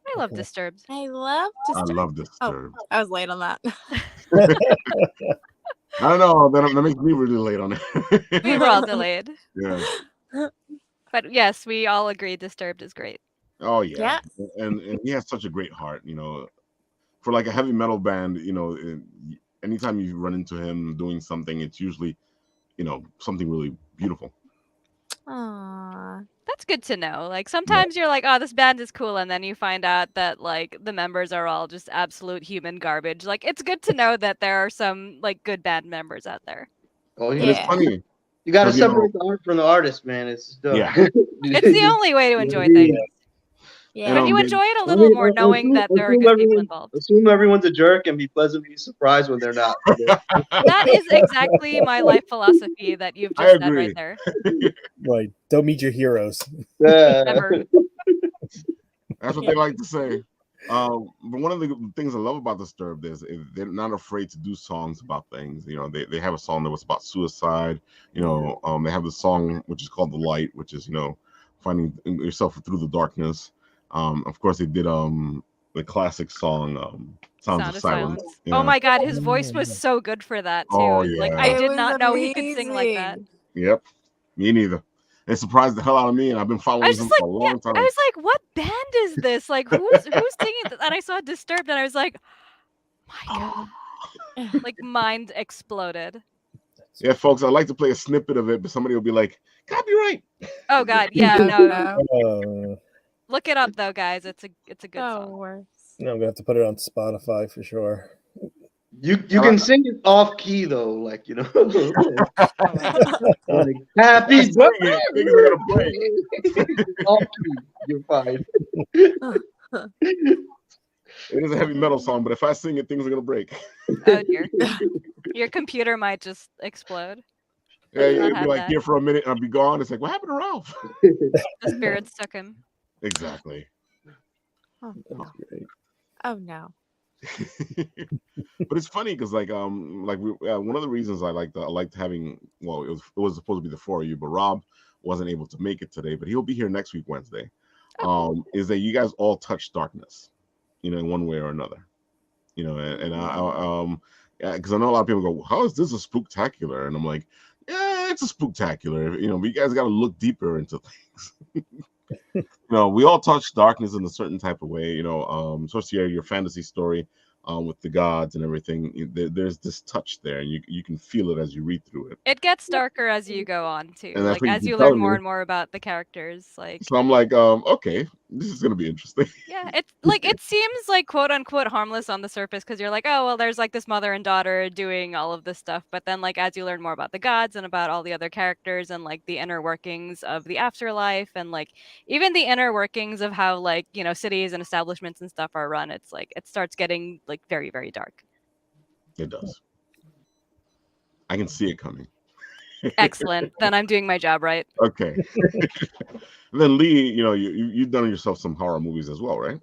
C: I love Disturbed.
F: I love Disturbed.
B: I love Disturbed.
F: I was late on that.
B: I don't know. That makes me really late on it.
C: We were all delayed.
B: Yeah.
C: But yes, we all agree Disturbed is great.
B: Oh yeah.
F: Yeah.
B: And he has such a great heart. You know, for like a heavy metal band. You know, anytime you run into him doing something, it's usually, you know, something really beautiful.
F: Aww.
C: That's good to know. Like sometimes you're like, oh, this band is cool, and then you find out that like the members are all just absolute human garbage. Like it's good to know that there are some like good band members out there.
D: Oh
B: And
D: yeah.
B: it's funny.
D: You got to
B: 'cause, you know,
D: separate the art from the artist, man. It's
B: Yeah.
C: It's the only way to enjoy things.
F: Yeah.
C: When you
B: they-
C: enjoy it a little more, knowing that there are good people involved.
D: Assume everyone's a jerk and be pleasantly surprised when they're not.
C: That is exactly my life philosophy that you've
B: I
C: just said
B: agree.
C: right there.
E: Right. Don't meet your heroes.
D: Yeah.
C: Ever.
B: That's what they like to say. But one of the things I love about Disturbed is they're not afraid to do songs about things. You know, they have a song that was about suicide. You know, they have the song which is called "The Light," which is, you know, finding yourself through the darkness. Of course, they did the classic song "Sounds of Silence." You
C: Oh
B: know?
C: my God, his voice was so good for that too.
B: Oh,
C: Like
B: yeah.
C: I
F: It
C: did
F: was
C: not know he could sing like that.
F: amazing.
B: Yep, me neither. It surprised the hell out of me, and I've been
C: I
B: following
C: was
B: him
C: just
B: for a
C: like,
B: long
C: I
B: time.
C: was like, what band is this? Like, who's singing this? And I saw Disturbed, and I was like, my God, like mind exploded.
B: Yeah, folks, I'd like to play a snippet of it, but somebody will be like, "Copyright."
C: Oh God, yeah, no.
F: No.
C: Look it up though, guys. It's a good song.
F: Worse.
E: No, I'm gonna have to put it on Spotify for sure.
D: You can sing it off key though, like, you know. Like, happy
B: Just sing it. Things are gonna break.
D: off key, you're fine.
B: It is a heavy metal song, but if I sing it, things are gonna break.
C: Oh dear, your computer might just explode.
B: Yeah,
C: Let's not
B: it'd be
C: have
B: like
C: that.
B: here for a minute and I'll be gone. It's like, what happened to Ralph?
C: The spirits took him.
B: Exactly.
F: Oh no.
E: That's great.
F: Oh no.
B: But it's funny because like one of the reasons I liked having, well, it was supposed to be the four of you, but Rob wasn't able to make it today, but he'll be here next week Wednesday. Is that you guys all touch darkness, you know, in one way or another, you know, and I because I know a lot of people go, how is this a spooktacular? And I'm like, yeah, it's a spooktacular, you know, but you guys got to look deeper into things. You know, we all touch darkness in a certain type of way, you know. Sorcier, your fantasy story with the gods and everything, there's this touch there, and you can feel it as you read through it.
C: It gets darker as you go on too.
B: And that's
C: Like
B: what you
C: as
B: keep
C: you learn
B: telling
C: more
B: me.
C: and more about the characters, like
B: So I'm like, okay, this is gonna be interesting.
C: yeah, it's like it seems like quote unquote harmless on the surface because you're like, oh well, there's like this mother and daughter doing all of this stuff, but then like as you learn more about the gods and about all the other characters and like the inner workings of the afterlife and like even the inner workings of how like, you know, cities and establishments and stuff are run, it's like it starts getting like very, very dark.
B: It does. I can see it coming.
C: Excellent. Then I'm doing my job right.
B: Okay. And then Lee, you've done yourself some horror movies as well, right?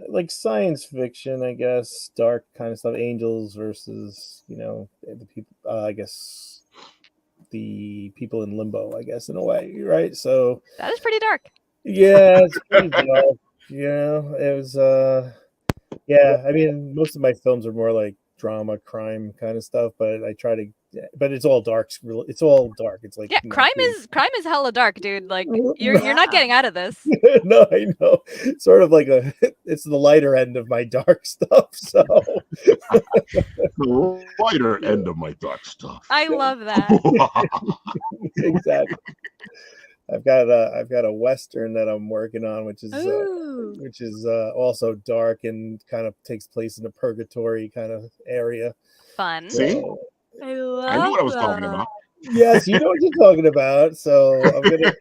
E: Like science fiction, I guess, dark kind of stuff. Angels versus, the people. I guess the people in limbo. I guess in a way, right? So
C: That is pretty dark.
E: yeah, it's pretty dark. It was. Yeah, I mean, most of my films are more like drama, crime kind of stuff, but I try to. But it's all dark. It's all dark. It's like
C: Yeah, crime is hella dark, dude. Like you're not getting out of this.
E: No, I know. Sort of like it's the lighter end of my dark stuff. So
B: The lighter end of my dark stuff.
C: I love that.
E: Exactly. I've got a Western that I'm working on, which is also dark and kind of takes place in a purgatory kind of area.
C: Fun.
B: See?
F: I love
B: I knew what I was talking about.
E: Yes, you know what you're talking about. So I'm gonna.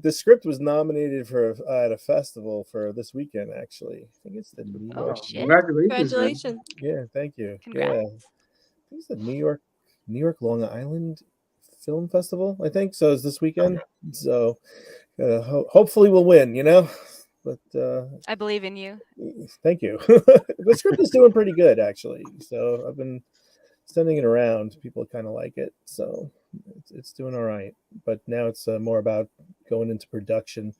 E: The script was nominated for at a festival for this weekend. Actually, I think it's the New
C: Oh
E: York.
C: shit!
F: Congratulations.
E: Yeah, thank you.
C: Congrats.
E: Yeah, I think it's the New York Long Island Film Festival. I think so. It's this weekend. So hopefully we'll win. But
C: I believe in you.
E: thank you. The script is doing pretty good actually. So I've been sending it around. People kind of like it. So it's doing all right. But now it's more about going into production.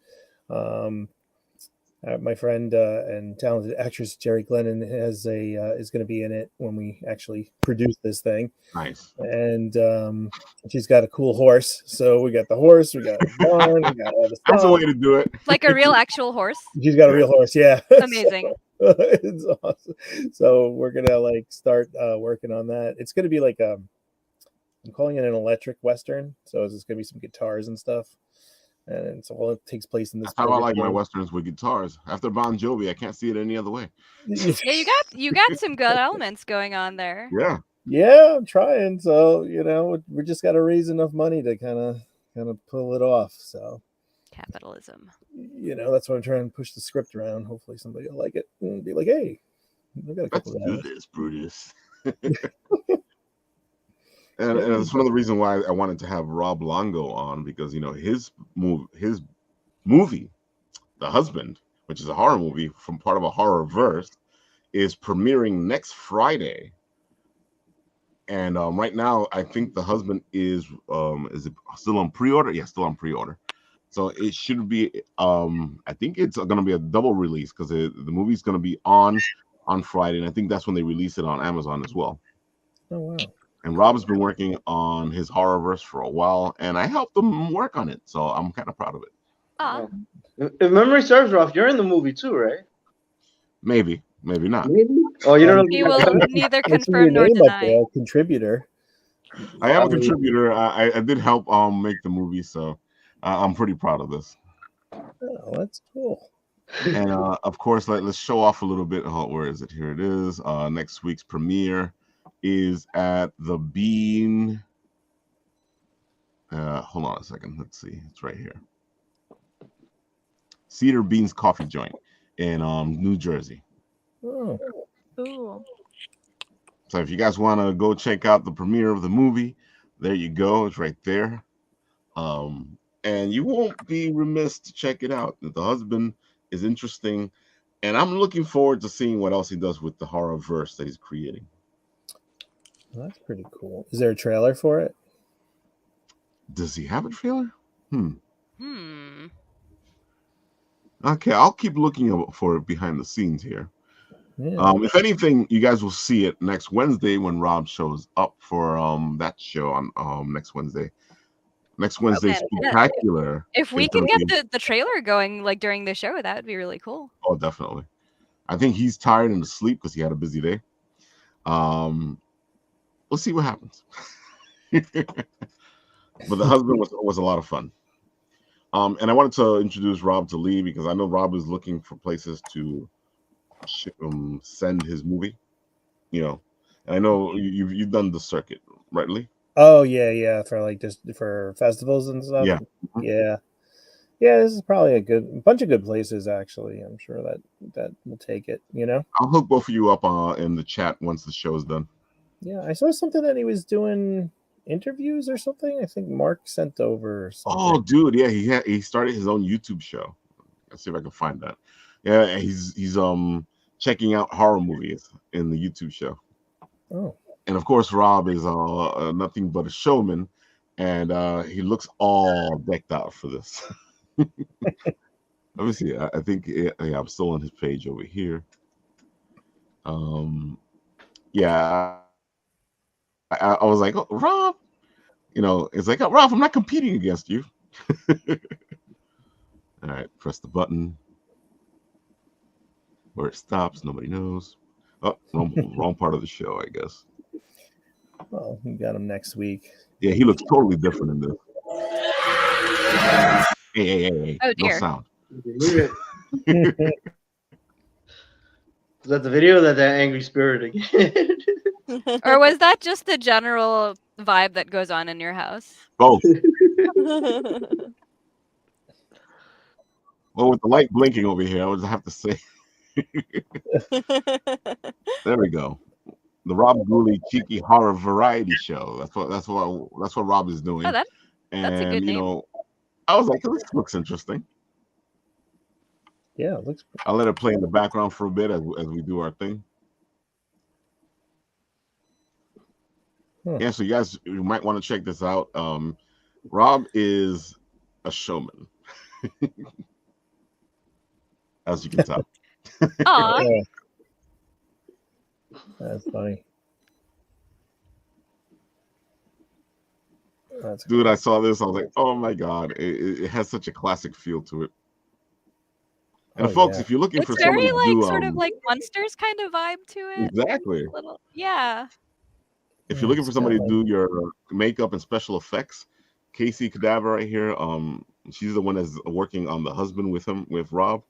E: My friend and talented actress Jerry Glennon is going to be in it when we actually produce this thing.
B: Nice.
E: And she's got a cool horse. So we got the horse, we got a barn, we got all the stuff.
B: That's a way to do it.
C: Like a real actual horse.
E: She's got a real horse, yeah.
C: Amazing.
E: It's awesome. So we're gonna start working on that. It's gonna be like I'm calling it an electric Western. So it's gonna be some guitars and stuff. And so all it takes place in this.
B: That's how I like my Westerns with guitars. After Bon Jovi, I can't see it any other way.
C: Yeah, you got some good elements going on there.
E: Yeah, I'm trying. So we just got to raise enough money to kind of pull it off. So
C: capitalism.
E: That's why I'm trying to push the script around. Hopefully somebody will like it and be like, "Hey, I got a couple of
B: Let's do this, Brutus." And it's one of the reasons why I wanted to have Rob Longo on, because his movie, The Husband, which is a horror movie from part of a horror verse, is premiering next Friday. And right now, I think The Husband is it still on pre-order? Yeah, still on pre-order. So it should be. I think it's going to be a double release because the movie's going to be on Friday, and I think that's when they release it on Amazon as well.
E: Oh wow.
B: And Rob's been working on his horror verse for a while, and I helped him work on it, so I'm kind of proud of it.
D: If memory serves, Ralph, you're in the movie too, right?
B: Maybe not.
D: Maybe. Oh, you don't know.
C: He will neither confirm nor deny.
E: Contributor.
B: I am a contributor. I did help make the movie, so I'm pretty proud of this.
E: Oh, that's cool.
B: And of course, let's show off a little bit. Where is it? Here it is. Next week's premiere is at the Bean. Hold on a second. Let's see. It's right here. Cedar Beans Coffee Joint in New Jersey.
E: Oh,
F: cool.
B: So if you guys want to go check out the premiere of the movie, there you go. It's right there. And you won't be remiss to check it out. The Husband is interesting, and I'm looking forward to seeing what else he does with the horror verse that he's creating.
E: Well, that's pretty cool. Is there a trailer for it?
B: Does he have a trailer? Okay, I'll keep looking for it behind the scenes here.
E: Yeah.
B: If anything, you guys will see it next Wednesday when Rob shows up for that show on next Wednesday. Next Wednesday, Spooktacular.
C: If we can get the trailer going like during the show, that would be really cool.
B: Oh, definitely. I think he's tired and asleep because he had a busy day. We'll see what happens. But The Husband was a lot of fun. And I wanted to introduce Rob to Lee because I know Rob is looking for places to send his movie. And I know you've done the circuit, right, Lee?
E: Oh yeah, for like just for festivals and stuff. Yeah. This is probably a bunch of good places actually. I'm sure that will take it.
B: I'll hook both of you up in the chat once the show is done.
E: Yeah, I saw something that he was doing interviews or something. I think Mark sent over something.
B: Oh, dude, yeah, he started his own YouTube show. Let's see if I can find that. Yeah, he's checking out horror movies in the YouTube show.
E: Oh,
B: And of course, Rob is nothing but a showman, and he looks all decked out for this. Let me see. I think I'm still on his page over here. Yeah, I was like, oh, Rob, it's like, oh, Rob, I'm not competing against you. All right, press the button. Where it stops, nobody knows. Oh, wrong part of the show, I guess.
E: well, we got him next week.
B: Yeah, he looks totally different in this. Hey.
C: Oh,
B: No
C: dear.
B: sound.
D: Is that the video? Or that angry spirit again?
C: Or was that just the general vibe that goes on in your house?
B: Both. Well, with the light blinking over here, I would have to say. There we go. The Rob Gooley cheeky horror variety show. That's what Rob is doing.
C: Oh, that's a good name.
B: I was like, this looks interesting.
E: Yeah, it looks.
B: I'll let it play in the background for a bit as we do our thing. Yeah, so you guys, you might want to check this out. Rob is a showman, as you can tell.
C: Aw.
E: Yeah. That's funny. That's
B: Dude, I saw this. I was like, oh my God. It has such a classic feel to it. And folks, if you're looking
C: It's
B: for somebody
C: very
B: to do
C: sort of like Monsters kind of vibe to it.
B: exactly.
C: Yeah.
B: If you're looking for somebody to do your makeup and special effects, Casey Cadaver right here. She's the one that's working on The Husband with Rob.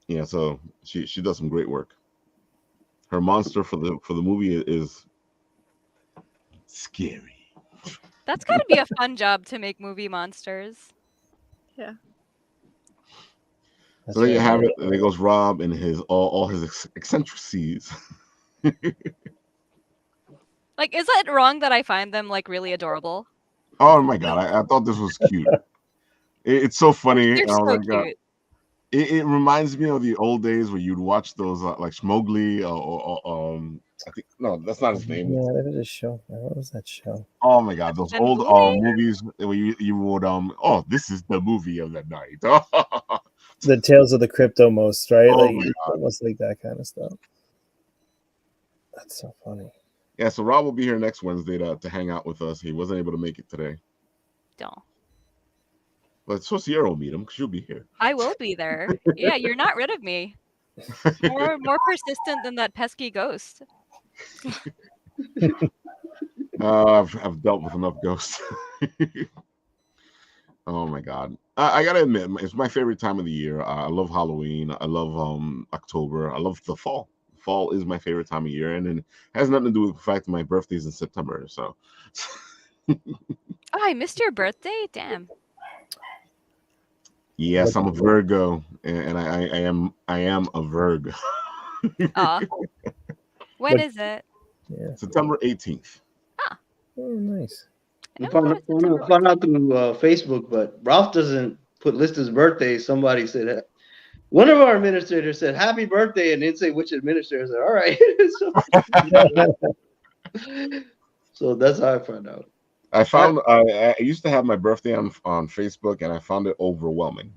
B: Yeah, so she does some great work. Her monster for the movie is scary.
C: That's got to be a fun job to make movie monsters.
F: Yeah.
B: So there you have it. There goes Rob and his all his eccentricities.
C: Like, is it wrong that I find them like really adorable?
B: Oh my God, I thought this was cute. It's so funny.
C: They're so cute.
B: It reminds me of the old days where you'd watch those like Schmogli or I think no, that's not his name.
E: Yeah, that was a show. What was that show?
B: Oh my God, those old movies where you would oh, this is the movie of the night.
E: The Tales of the Cryptomost, right?
B: Oh
E: Like
B: my God.
E: almost like that kind of stuff. That's so funny.
B: Yeah, so Rob will be here next Wednesday to hang out with us. He wasn't able to make it today.
C: Don't.
B: But Sorcier will meet him because you'll be here.
C: I will be there. Yeah, you're not rid of me. More persistent than that pesky ghost.
B: I've dealt with enough ghosts. Oh my God. I gotta admit, it's my favorite time of the year. I love Halloween. I love October. I love the fall. Fall is my favorite time of year, and it has nothing to do with the fact that my birthday's in September. So
C: Oh, I missed your birthday? Damn.
B: yes, I'm a Virgo, and I am a Virgo.
C: When is it?
E: Yeah.
B: September 18th.
E: Oh, nice.
D: I found out through Facebook, but Ralph doesn't list his birthday. Somebody said one of our administrators said happy birthday and didn't say which administrator. I said, all right. So that's how I found out.
B: I used to have my birthday on Facebook, and I found it overwhelming.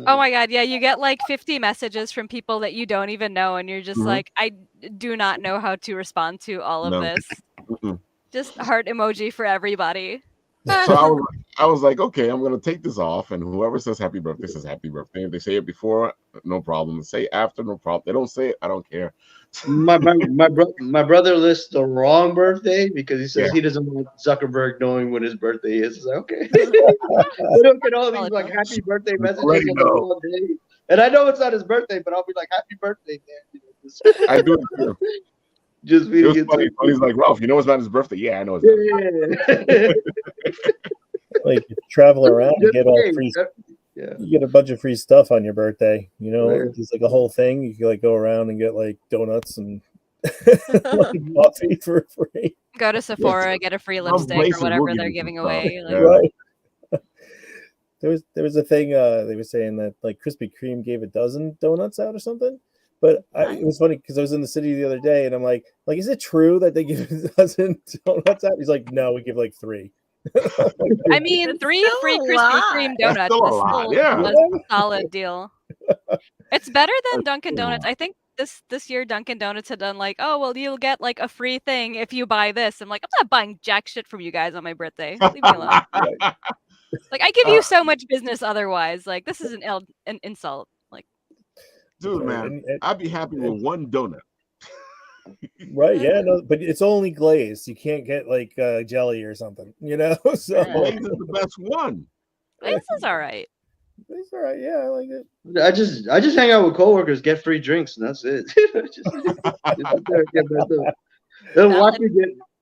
C: Oh my God, yeah, you get like 50 messages from people that you don't even know, and you're just like, I do not know how to respond to all of this. Just heart emoji for everybody.
B: So I was like, okay, I'm gonna take this off, and whoever says happy birthday says happy birthday. If they say it before, no problem. Say after, no problem. They don't say it, I don't care.
D: My brother lists the wrong birthday because he says he doesn't want Zuckerberg knowing what his birthday is. It's like, okay. We don't get all these like happy birthday messages on the wrong day. And I know it's not his birthday, but I'll be like, happy birthday, man.
B: I do it too.
D: Just
B: it was funny. He's like, Ralph, you know it's not his birthday. Yeah, I know it's
E: Like you travel around and get all free. You get a bunch of free stuff on your birthday. You know, it's like a whole thing. You can like go around and get like donuts and like coffee for free.
C: Go to Sephora, get a free
B: Some
C: lipstick or
B: places will
C: whatever
B: give
C: they're
B: you some
C: giving
B: stuff.
C: away. Like,
B: Yeah.
E: Right. There was a thing they were saying that like Krispy Kreme gave a dozen donuts out or something. But it was funny because I was in the city the other day and I'm like, is it true that they give a dozen donuts out? He's like, no, we give like 3.
C: I mean,
F: That's
C: 3
F: still
C: free
F: a
C: Krispy
F: lot.
C: Kreme
B: That's
C: donuts
B: still a
C: is
B: lot,
C: still
B: yeah.
C: a solid deal. It's better than Dunkin'
B: still a
C: Donuts.
B: lot.
C: I think this year Dunkin' Donuts had done like, oh well, you'll get like a free thing if you buy this. I'm like, I'm not buying jack shit from you guys on my birthday. Leave me alone. Like, I give you so much business otherwise. Like, this is an insult. Like,
B: Dude, man, I'd be happy with 1 donut.
E: Right? Yeah, no, but it's only glazed. You can't get like jelly or something, you know. So
B: Lay's is the best one.
C: this is all right.
E: it's all right. Yeah, I like it.
D: I just hang out with coworkers, get free drinks, and that's it. Just sit there, get messed up. Then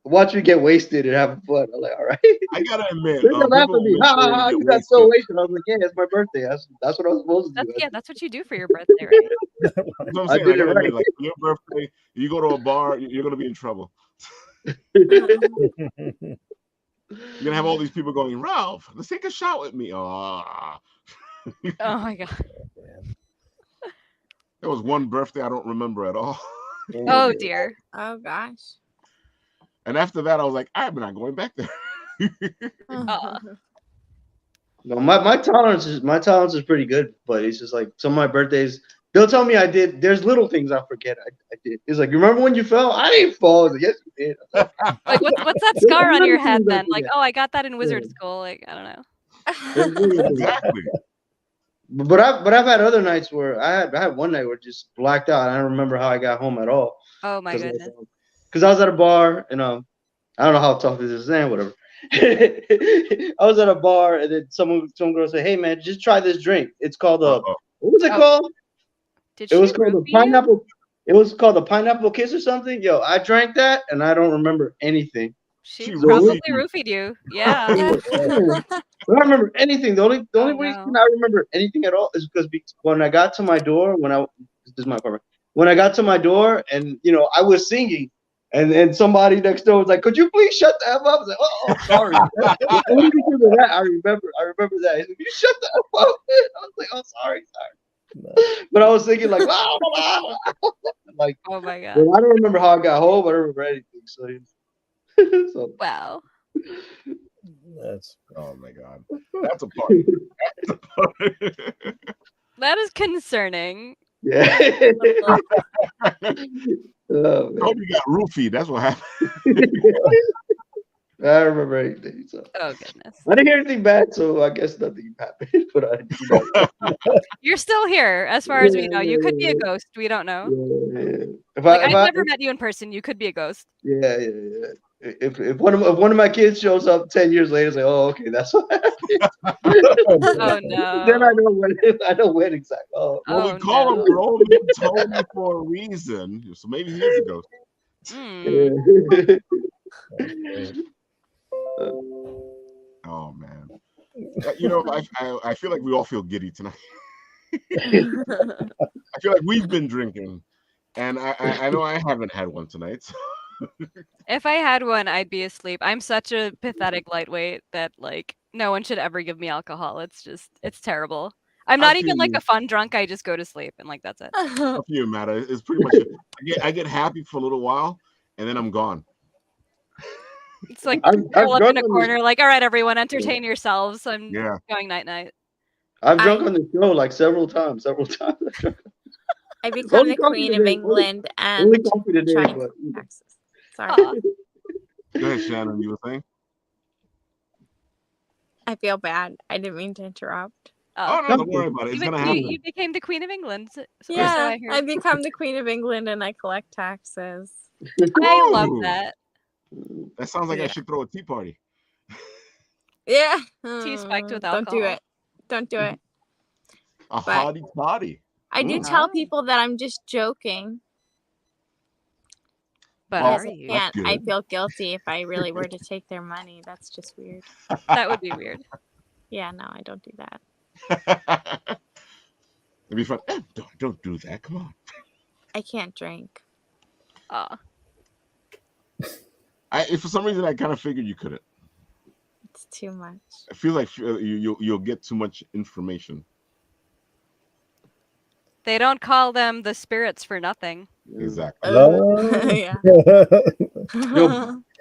D: watch me get wasted and have fun. I'm like, all right.
B: I gotta admit,
D: They're gonna laugh
B: people
D: at me.
B: make
D: Ha
B: sure
D: ha ha!
B: you
D: You
B: get
D: got so
B: wasted.
D: wasted. I was like, yeah, it's my birthday. That's what I was supposed to do.
C: That's what you do for your birthday, right?
B: That's what I'm
D: I
B: saying.
D: did
B: I gotta
D: it
B: admit,
D: right.
B: like for your birthday, you go to a bar, you're gonna be in trouble. You're gonna have all these people going, Ralph, let's take a shot with me.
C: Oh my god.
B: There was one birthday I don't remember at all.
C: Oh dear.
F: Oh gosh.
B: And after that, I was like, I'm not going back there.
D: No, my tolerance is pretty good, but it's just like some of my birthdays. They'll tell me I did. There's little things I forget I did. It's like, you remember when you fell? I didn't fall. I was like, yes, you did.
C: Like, what's that scar on your head then? Like, oh, I got that in wizard school. Like, I don't know.
B: Exactly.
D: But I've had other nights where I had one night where I just blacked out. I don't remember how I got home at all.
C: Oh my goodness.
D: Because I was at a bar and I don't know how tough this is, whatever. I was at a bar and then some girl said, "Hey man, just try this drink. It's called what was it called?
C: Did
D: It
C: she
D: was called the pineapple. It was called the pineapple kiss or something. Yo, I drank that and I don't remember anything.
C: She probably roofied you. Yeah.
D: I don't remember anything. The only reason I remember anything at all is because when I got to my door, this is my apartment. When I got to my door and I was singing, and somebody next door was like, "Could you please shut the F up?" I was like, "Oh, sorry." Only because of that, I remember that. He's like, "You shut the F up." I was like, "Oh, sorry." But I was thinking like, like,
C: oh my god.
D: Well, I don't remember how I got home. I don't remember anything. So
C: wow.
B: Oh my god. That's a party. That's a party.
C: That is concerning.
D: Yeah.
B: Oh, hope you got roofied. That's what happened.
D: I don't remember anything. So.
C: Oh goodness.
D: I didn't hear anything bad, so I guess nothing happened. But
C: you're still here, as far as we know. You could be a ghost. We don't know.
D: If
C: I've never met you in person. You could be a ghost.
D: Yeah. If one of my kids shows up 10 years later, it's like, oh, okay, that's what happened.
C: Oh no.
D: Then I know when exactly. Oh,
B: well, we call him Roman Tony for a reason, so maybe he is a ghost. Oh man, I feel like we all feel giddy tonight. I feel like we've been drinking, and I know I haven't had one tonight. So.
C: If I had one, I'd be asleep. I'm such a pathetic lightweight that like no one should ever give me alcohol. It's terrible. I'm not even like a fun drunk. I just go to sleep and like that's it.
B: I feel matter. It's pretty much it. I get happy for a little while and then I'm gone.
C: It's like curl up in a corner, like, all right, everyone, entertain yourselves. I'm going night night.
D: I've drunk on the show like several times.
F: I become the Queen of England and
D: only coffee today, but
F: Texas. Sorry.
B: Go ahead, Shannon. You were saying?
F: I feel bad. I didn't mean to interrupt.
B: Oh no, don't worry about it. It's gonna happen.
C: You became the Queen of England. So
F: yeah, I become the Queen of England and I collect taxes.
C: I love that.
B: That sounds like I should throw a tea party.
F: Yeah.
C: Tea spiked with alcohol.
F: Don't do it. Don't do it.
B: A hottie toddy.
F: I do tell people that I'm just joking.
C: But are you?
F: I feel guilty if I really were to take their money. That's just weird.
C: That would be weird.
F: Yeah, no, I don't do that.
B: It'd be fun. Don't do that. Come on.
F: I can't drink.
C: Oh,
B: For some reason, I kind of figured you couldn't.
F: It's too much.
B: I feel like you'll get too much information.
C: they don't call them the spirits for nothing.
B: Exactly.
F: Yeah.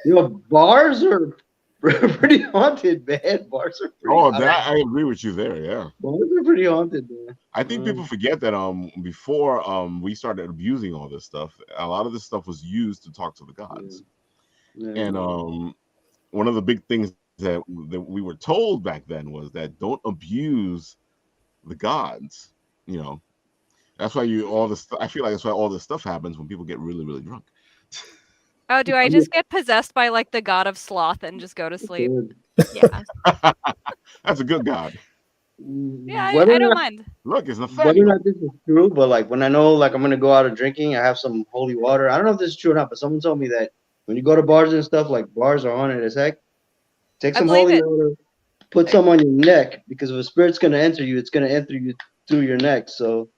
D: Yo, bars are pretty haunted, man. Bars are pretty
B: I agree with you there. Yeah.
D: Bars are pretty haunted, man.
B: I think people forget that before we started abusing all this stuff, a lot of this stuff was used to talk to the gods.
D: Yeah.
B: And one of the big things that we were told back then was that don't abuse the gods. You know, that's why I feel like that's why all this stuff happens when people get really, really drunk.
C: Oh, do I just get possessed by like the god of sloth and just go to sleep?
F: Yeah.
B: That's a good god.
C: Yeah, I don't mind.
B: Look, it's
D: Whether or
B: Nathaniel.
D: not this is true, but like when I know like I'm gonna go out of drinking, I have some holy water. I don't know if this is true or not, but someone told me that when you go to bars and stuff, like bars are haunted as heck. Take
C: I
D: some
C: believe
D: holy
C: it.
D: water, put some on your neck, because if a spirit's gonna enter you, it's gonna enter you through your neck. So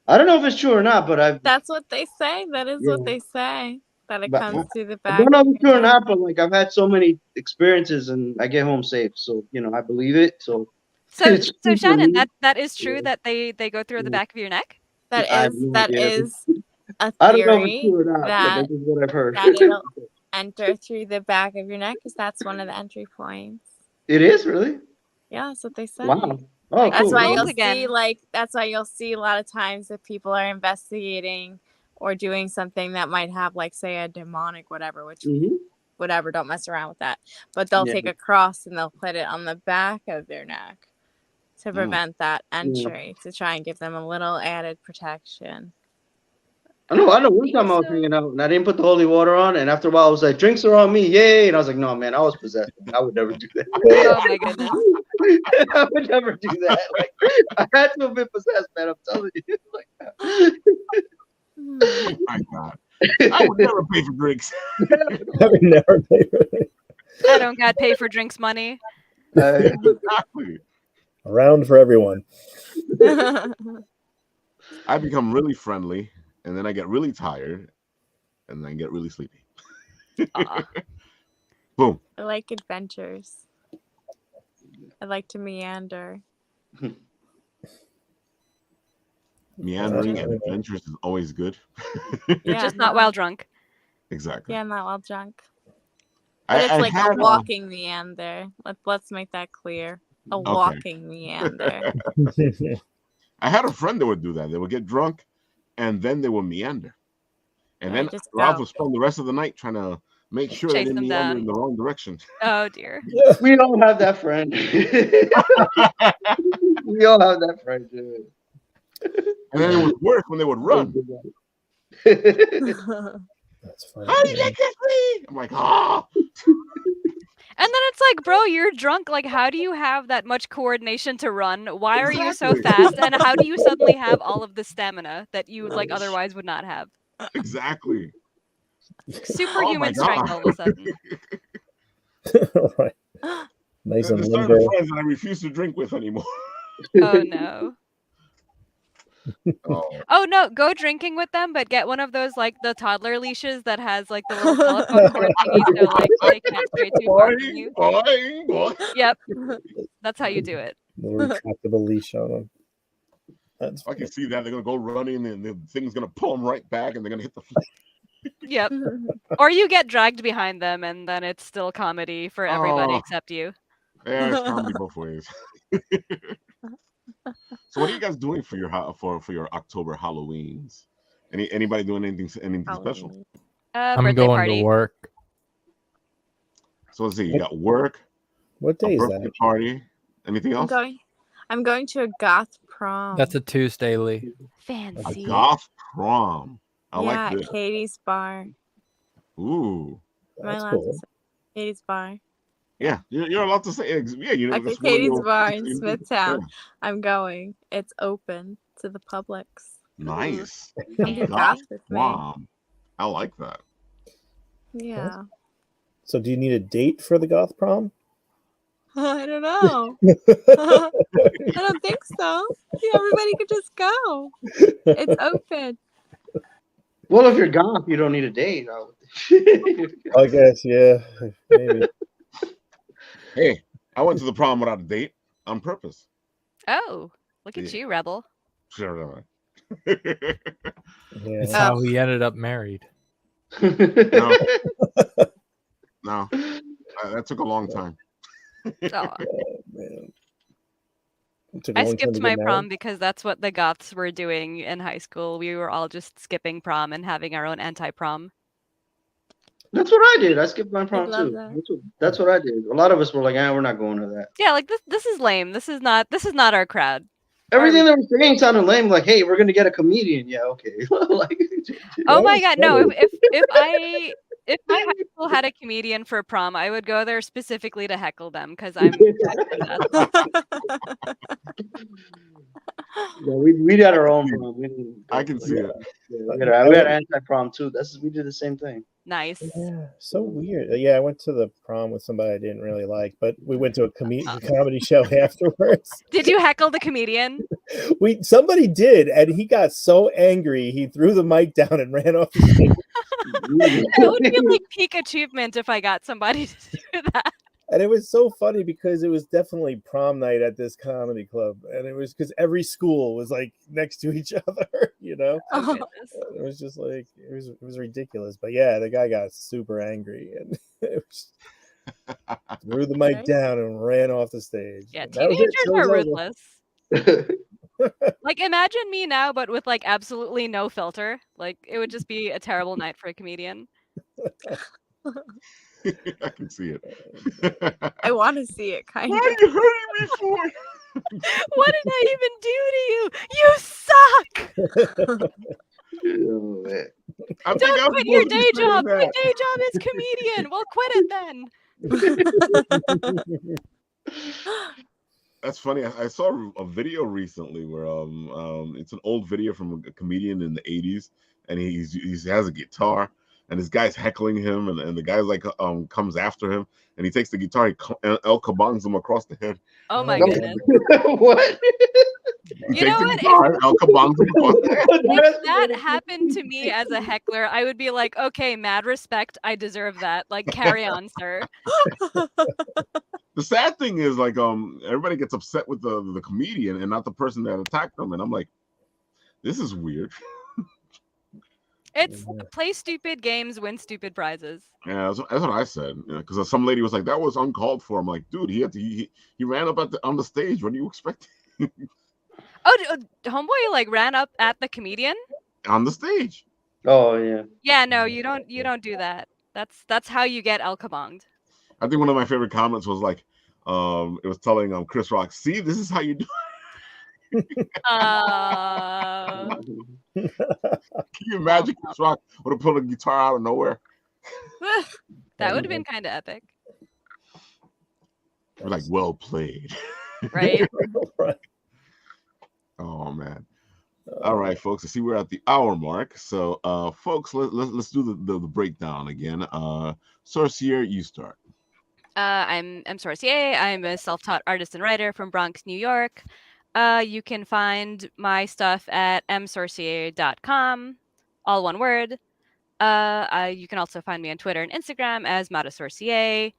D: I don't know if it's true or not, but
F: That's what they say. That is what
D: Yeah.
F: they say. That it
D: But
F: comes through the
D: I
F: back.
D: don't know
F: of
D: if it's
F: your
D: true or
F: neck.
D: not, but like I've had so many experiences and I get home safe. So I believe it. So
C: So
D: it's true for
C: Shannon,
D: me.
C: that is true
D: Yeah.
C: that they go through the back of your neck?
F: That
D: I have
F: is
D: no idea.
F: a
D: I don't know if it's
F: theory
D: true or not, but
F: that
D: this is what I've heard.
F: that it'll enter through the back of your neck because that's one of the entry points.
D: It is really?
F: Yeah, that's what they say.
D: Wow. Oh,
F: That's
D: cool.
F: why
C: Rolls
F: you'll
C: again.
F: see that's why you'll see a lot of times if people are investigating or doing something that might have like say a demonic whatever, which
D: Mhm.
F: whatever, don't mess around with that. But they'll
D: Yeah.
F: take a cross and they'll put it on the back of their neck to prevent that entry, to try and give them a little added protection.
D: I know. One
C: think
D: time I was
C: so.
D: hanging out and I didn't put the holy water on, and after a while I was like, "Drinks are on me, yay!" And I was like, "No, man, I was possessed. Man. I would never do that.
C: Oh my goodness.
D: I would never do that. Like, I had to have been possessed, man. I'm telling you." Like,
B: Oh my God. I would never pay for drinks.
E: I would never pay for it.
C: I don't got pay for drinks money.
B: Exactly.
E: A round for everyone.
B: I become really friendly, and then I get really tired, and then I get really sleepy.
C: Aw.
B: Boom.
F: I like adventures. I like to meander.
B: Meandering and adventures is always good.
F: Yeah,
C: Just not while drunk.
B: Exactly.
F: Yeah, not while drunk. But it's like a walking meander. Let's make that clear. A walking meander.
B: I had a friend that would do that. They would get drunk, and then they would meander. And then
F: just
B: Ralph
F: go.
B: would spend the rest of the night trying to make sure they
C: Chase
B: didn't
C: them
B: meander
C: down.
B: in the wrong direction.
C: Oh dear.
D: we all have that friend. We all have that friend, dude.
B: And then it was worse when they would run.
E: That's funny.
B: How did they catch me? I'm like, ah.
C: And then it's like, bro, you're drunk. Like, how do you have that much coordination to run? Why are you so
B: Exactly.
C: fast? And how do you suddenly have all of the stamina that you like otherwise would not have?
B: Exactly.
C: Superhuman
B: Oh my
C: strength
B: God.
C: all of a sudden.
E: Right. Nice and
B: There's certain
E: limber.
B: friends that I refuse to drink with anymore.
C: Oh no.
B: Oh.
C: Oh no, go drinking with them, but get one of those like the toddler leashes that has like the little telephone cord thingy, so like they can't stray too far from you.
B: Boing, boing.
C: Yep, that's how you do it.
E: Little retractable leash on them. That's
B: I can see that they're gonna go running, and the thing's gonna pull them right back, and they're gonna hit the floor.
C: Yep. Or you get dragged behind them, and then it's still comedy for everybody
B: Oh.
C: except you.
B: Yeah, it's comedy both ways. So, what are you guys doing for your for your October Halloweens? Anybody doing anything special?
H: I'm
C: Birthday
H: going
C: party.
H: to work.
B: So let's see. You got work,
E: What day
B: a
E: is
B: birthday
E: that?
B: party. Anything else?
F: I'm going to a goth prom.
H: That's a Tuesday, Lee.
B: A
C: Fancy.
B: goth prom. I
F: yeah,
B: like this.
F: at Katie's bar.
B: Ooh.
F: Am I
E: That's
F: allowed to
E: cool.
F: say Katie's bar?
B: Yeah, you're allowed to say. Yeah, you know.
F: Okay,
B: that's one of
F: Katie's
B: your-
F: bar in Smithtown.
B: Yeah.
F: I'm going. It's open to the publics.
B: Nice.
F: Come to
C: Fancy.
F: goth with me.
B: Prom. I like that.
F: Yeah.
E: So do you need a date for the goth prom?
F: I don't know. I don't think so. Yeah, everybody could just go. It's open.
D: Well, if you're goth, you don't need a date.
E: I guess, yeah, maybe.
B: Hey, I went to the prom without a date on purpose.
C: Oh, look at
B: Yeah.
C: you, rebel.
B: Sure.
H: It's
E: Yeah.
H: how he ended up married.
B: No, that took a long time.
C: Oh.
E: Man. It took a
C: I
E: long time
C: skipped
E: to
C: my
E: get married.
C: prom because that's what the goths were doing in high school. We were all just skipping prom and having our own anti-prom.
D: That's what I did. I skipped my prom
F: love
D: too.
F: that.
D: That's what I did. A lot of us were like, we're not going to that.
C: Yeah, like this is lame. This is not our crowd.
D: Everything they were saying sounded lame. Like, hey, we're gonna get a comedian. Yeah, okay. Like,
C: Oh my god, no! If my high school had a comedian for prom, I would go there specifically to heckle them because I'm.
D: Yeah, we had our own prom. We didn't,
B: I can see it.
D: Yeah, we had anti-prom too. We did the same thing.
C: Nice.
E: Yeah, so weird. Yeah, I went to the prom with somebody I didn't really like, but we went to a comedy show afterwards.
C: Did you heckle the comedian?
E: Somebody did, and he got so angry he threw the mic down and ran off the stage.
C: It would be like peak achievement if I got somebody to do that.
E: And it was so funny because it was definitely prom night at this comedy club, and it was because every school was like next to each other, you know.
C: Oh,
E: it was just like it was ridiculous. But yeah, the guy got super angry and it was threw the mic down and ran off the stage.
C: Yeah,
E: And that was
C: teenagers
E: it.
C: are
E: Ruthless.
C: Like imagine me now, but with like absolutely no filter. Like it would just be a terrible night for a comedian.
B: I can see it.
F: I want to see it, kind
B: Why
F: of.
B: are you hurting me for?
C: What did I even do to you? You suck!
D: Oh, man.
C: Don't quit your day job. My day job is comedian. Well, quit it then.
B: That's funny. I saw a video recently where it's an old video from a comedian in the 80s, and he has a guitar, and this guy's heckling him, and the guy's like comes after him, and he takes the guitar, El Kabongs him across the head.
C: Oh my goodness.
D: What?
C: You know what?
B: El Kabongs him across the head.
C: If that happened to me as a heckler, I would be like, okay, mad respect. I deserve that. Like, carry on, sir.
B: The sad thing is, like, everybody gets upset with the comedian and not the person that attacked them, and I'm like, this is weird.
C: It's play stupid games, win stupid prizes.
B: Yeah, that's what I said. Because some lady was like, "That was uncalled for." I'm like, "Dude, he ran up on the stage. What do you expect?"
C: Oh, homeboy like ran up at the comedian
B: on the stage.
D: Oh yeah.
C: Yeah, no, you don't do that. That's how you get El Kabonged.
B: I think one of my favorite comments was like, it was telling Chris Rock, "See, this is how you do." Can you imagine Chris Rock would have pulled a guitar out of nowhere?
C: That would have been kind of epic.
B: Like, well played.
C: Right?
B: Oh man. All right, folks. I see we're at the hour mark. So folks, let's do the breakdown again. Sorcier, you start.
C: I'm Sorcier. I'm a self-taught artist and writer from Bronx, New York. You can find my stuff at msorcier.com, all one word. You can also find me on Twitter and Instagram as Matta Sorcier.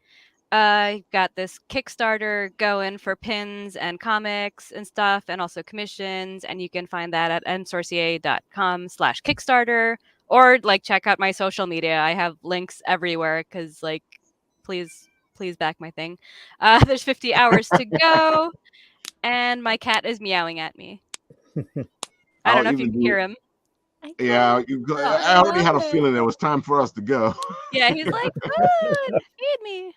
C: Got this Kickstarter going for pins and comics and stuff, and also commissions, and you can find that at msorcier.com/Kickstarter, or like check out my social media. I have links everywhere because like, please back my thing. There's 50 hours to go. And my cat is meowing at me. I don't know if you can hear him.
B: Yeah, I already had a feeling it was time for us to go.
C: Yeah, he's like, food, feed me.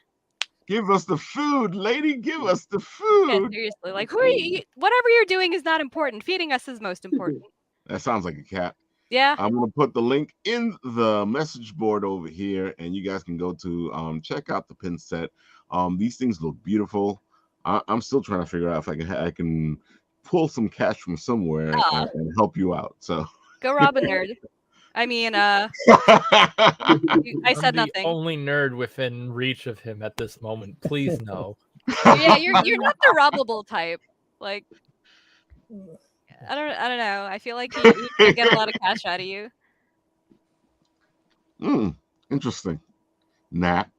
B: Give us the food, lady. Give us the food.
C: Yeah, seriously. Like, who are you? Whatever you're doing is not important. Feeding us is most important.
B: That sounds like a cat.
C: Yeah.
B: I'm going to put the link in the message board over here, and you guys can go to check out the pin set. These things look beautiful. I'm still trying to figure out if I can pull some cash from somewhere and help you out. So
C: go rob a nerd. I mean, I said nothing.
H: Only nerd within reach of him at this moment. Please no.
C: Yeah, you're not the robbable type. Like, I don't know. I feel like he can get a lot of cash out of you.
B: Interesting. Nat.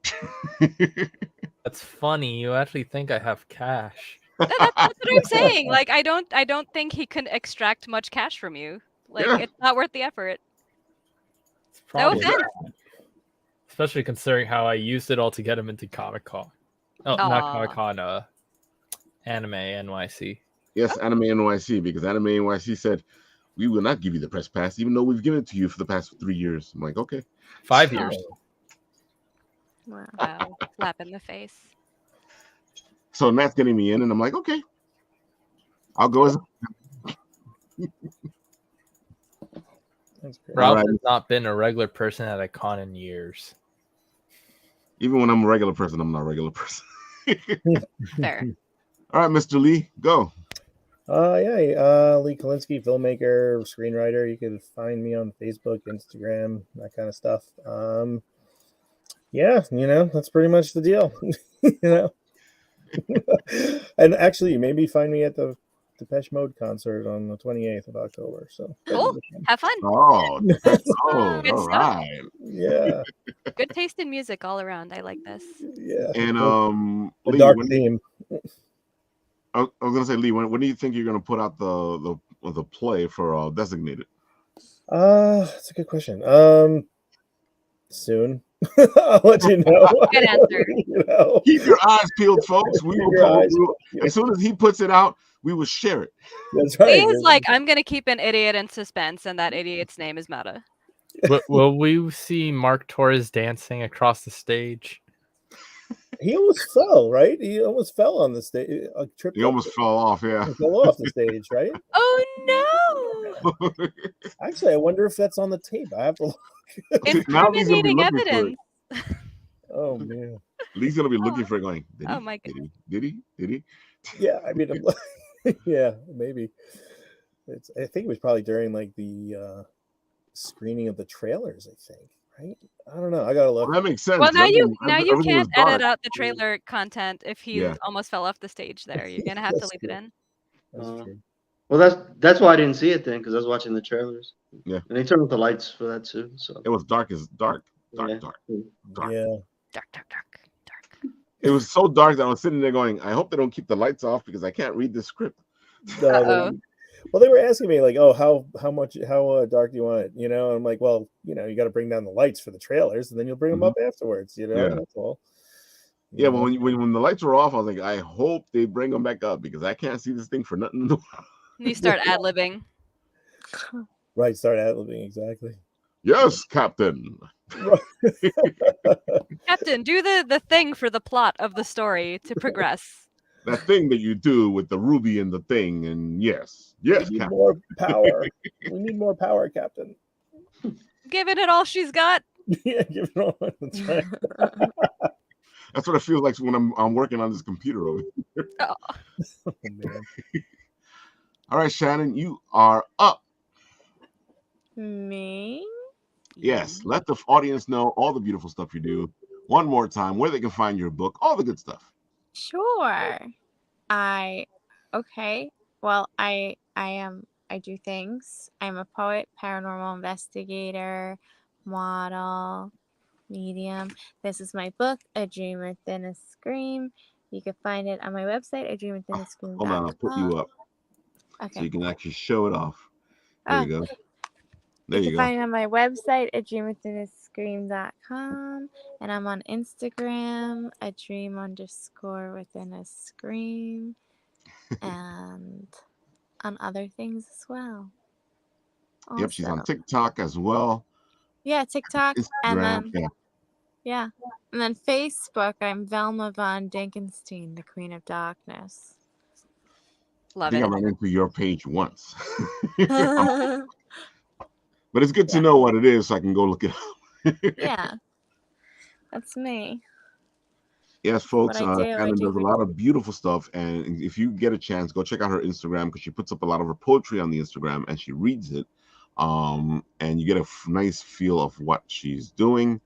H: That's funny. You actually think I have cash?
C: That's what I'm saying. Like, I don't think he can extract much cash from you. Like,
B: Yeah.
C: it's not worth the effort.
H: It's
C: No
H: probably
C: offense.
H: not. Especially considering how I used it all to get him into Comic Con. Oh, not
C: Aw.
H: Comic Con. Anime NYC.
B: Yes, Anime NYC, because Anime NYC said, we will not give you the press pass, even though we've given it to you for the past 3 years. I'm like, okay.
H: 5 years.
F: Wow.
C: Wow. Slap in the face.
B: So Nat's getting me in, and I'm like, okay. I'll go as
E: That's great.
H: Ralph
B: Alright.
H: has not been a regular person at a con in years.
B: even when I'm a regular person, I'm not a regular person.
C: Fair.
B: All right, Mr. Lee, go.
E: Lee Kolinsky, filmmaker, screenwriter. You can find me on Facebook, Instagram, that kind of stuff. That's pretty much the deal. And actually, maybe find me at the Depeche Mode concert on the 28th of October. So
C: Cool. Have fun.
B: Oh,
C: Good
B: all
C: stuff.
B: right.
E: yeah,
C: Good taste in music all around. I like this.
E: yeah.
B: And
E: a
B: Lee,
E: dark theme.
B: I was gonna say, Lee, when do you think you're gonna put out the play for Designated?
E: That's a good question. Soon. I'll let you know.
C: Good answer.
B: Keep your eyes peeled, folks. We
E: Keep your eyes
B: will as soon as he puts it out, we will share it.
E: That's right.
C: Lee is like, I'm gonna keep an idiot in suspense, and that idiot's name is Matta.
H: Will we see Mark Torres dancing across the stage?
E: He almost fell, right? He almost fell on the stage.
B: He almost fell off, yeah.
E: He fell off the stage, right?
C: Oh no!
E: Actually, I wonder if that's on the tape. I have to look.
B: Now Lee's gonna be
C: Incriminating
B: looking
C: evidence.
B: for it.
E: Oh man.
B: Lee's gonna be looking for it, going, did he?
C: Oh my God.
B: Did he?
E: Yeah, I mean, yeah, maybe. I think it was probably during like the screening of the trailers. I think, right? I don't know. I gotta look.
B: That makes sense.
C: Well, now you
B: Everything was
C: can't
B: dark.
C: edit out the trailer content if he
B: Yeah.
C: almost fell off the stage. There, you're gonna have to
E: That's
C: leave it
E: true.
C: in.
E: That's true.
D: Well, that's why I didn't see it then, because I was watching the trailers.
B: Yeah.
D: And they turned off the lights for that too. So
B: It was dark. Dark.
D: yeah.
B: Dark.
E: Yeah.
C: Dark.
B: It was so dark that I was sitting there going, I hope they don't keep the lights off because I can't read the script.
C: Uh-oh.
E: Well, they were asking me like, "Oh, how dark do you want it?" And I'm like, "Well, you got to bring down the lights for the trailers, and then you'll bring them up afterwards."
B: Yeah.
E: That's all.
B: Yeah, but when the lights were off, I was like, I hope they bring them back up because I can't see this thing for nothing.
C: You start ad-libbing.
E: Right, start ad-libbing, exactly.
B: Yes, Captain.
C: Captain, do the thing for the plot of the story to progress.
B: That thing that you do with the ruby and the thing, and yes,
E: We need
B: Captain.
E: more power. We need more power, Captain.
C: Giving it all she's got.
E: Yeah, give it all. That's right.
B: That's what it feels like when I'm working on this computer over here.
C: Oh.
E: Oh, man.
B: All right, Shannon, you are up.
F: Me?
B: Yes, let the audience know all the beautiful stuff you do. One more time, where they can find your book, all the good stuff.
F: Sure. Okay. Well, I do things. I'm a poet, paranormal investigator, model, medium. This is my book, A Dream Within a Scream. You can find it on my website, adreamwithinascream.com.
B: Hold on, I'll put you up so
F: Okay.
B: you can actually show it off. There you go. There
F: You
B: you
F: can
B: go.
F: find it on my website, adreamwithinascream.com, and I'm on Instagram, adream_within-a-scream, and on other things as well.
B: Yep, she's on
F: Also.
B: TikTok as well.
F: Yeah, TikTok, and
B: Instagram.
F: then
B: Yeah.
F: and then Facebook. I'm Velma von Dinkenstein, the Queen of Darkness.
B: I
C: Love
B: think
C: it.
B: I ran into your page once. But it's good to know what it is so I can go look it up.
F: Yeah, that's me.
B: Yes, folks,
F: What I do, I
B: Shannon
F: do
B: does a lot of beautiful stuff. And if you get a chance, go check out her Instagram because she puts up a lot of her poetry on the Instagram and she reads it. And you get a nice feel of what she's doing.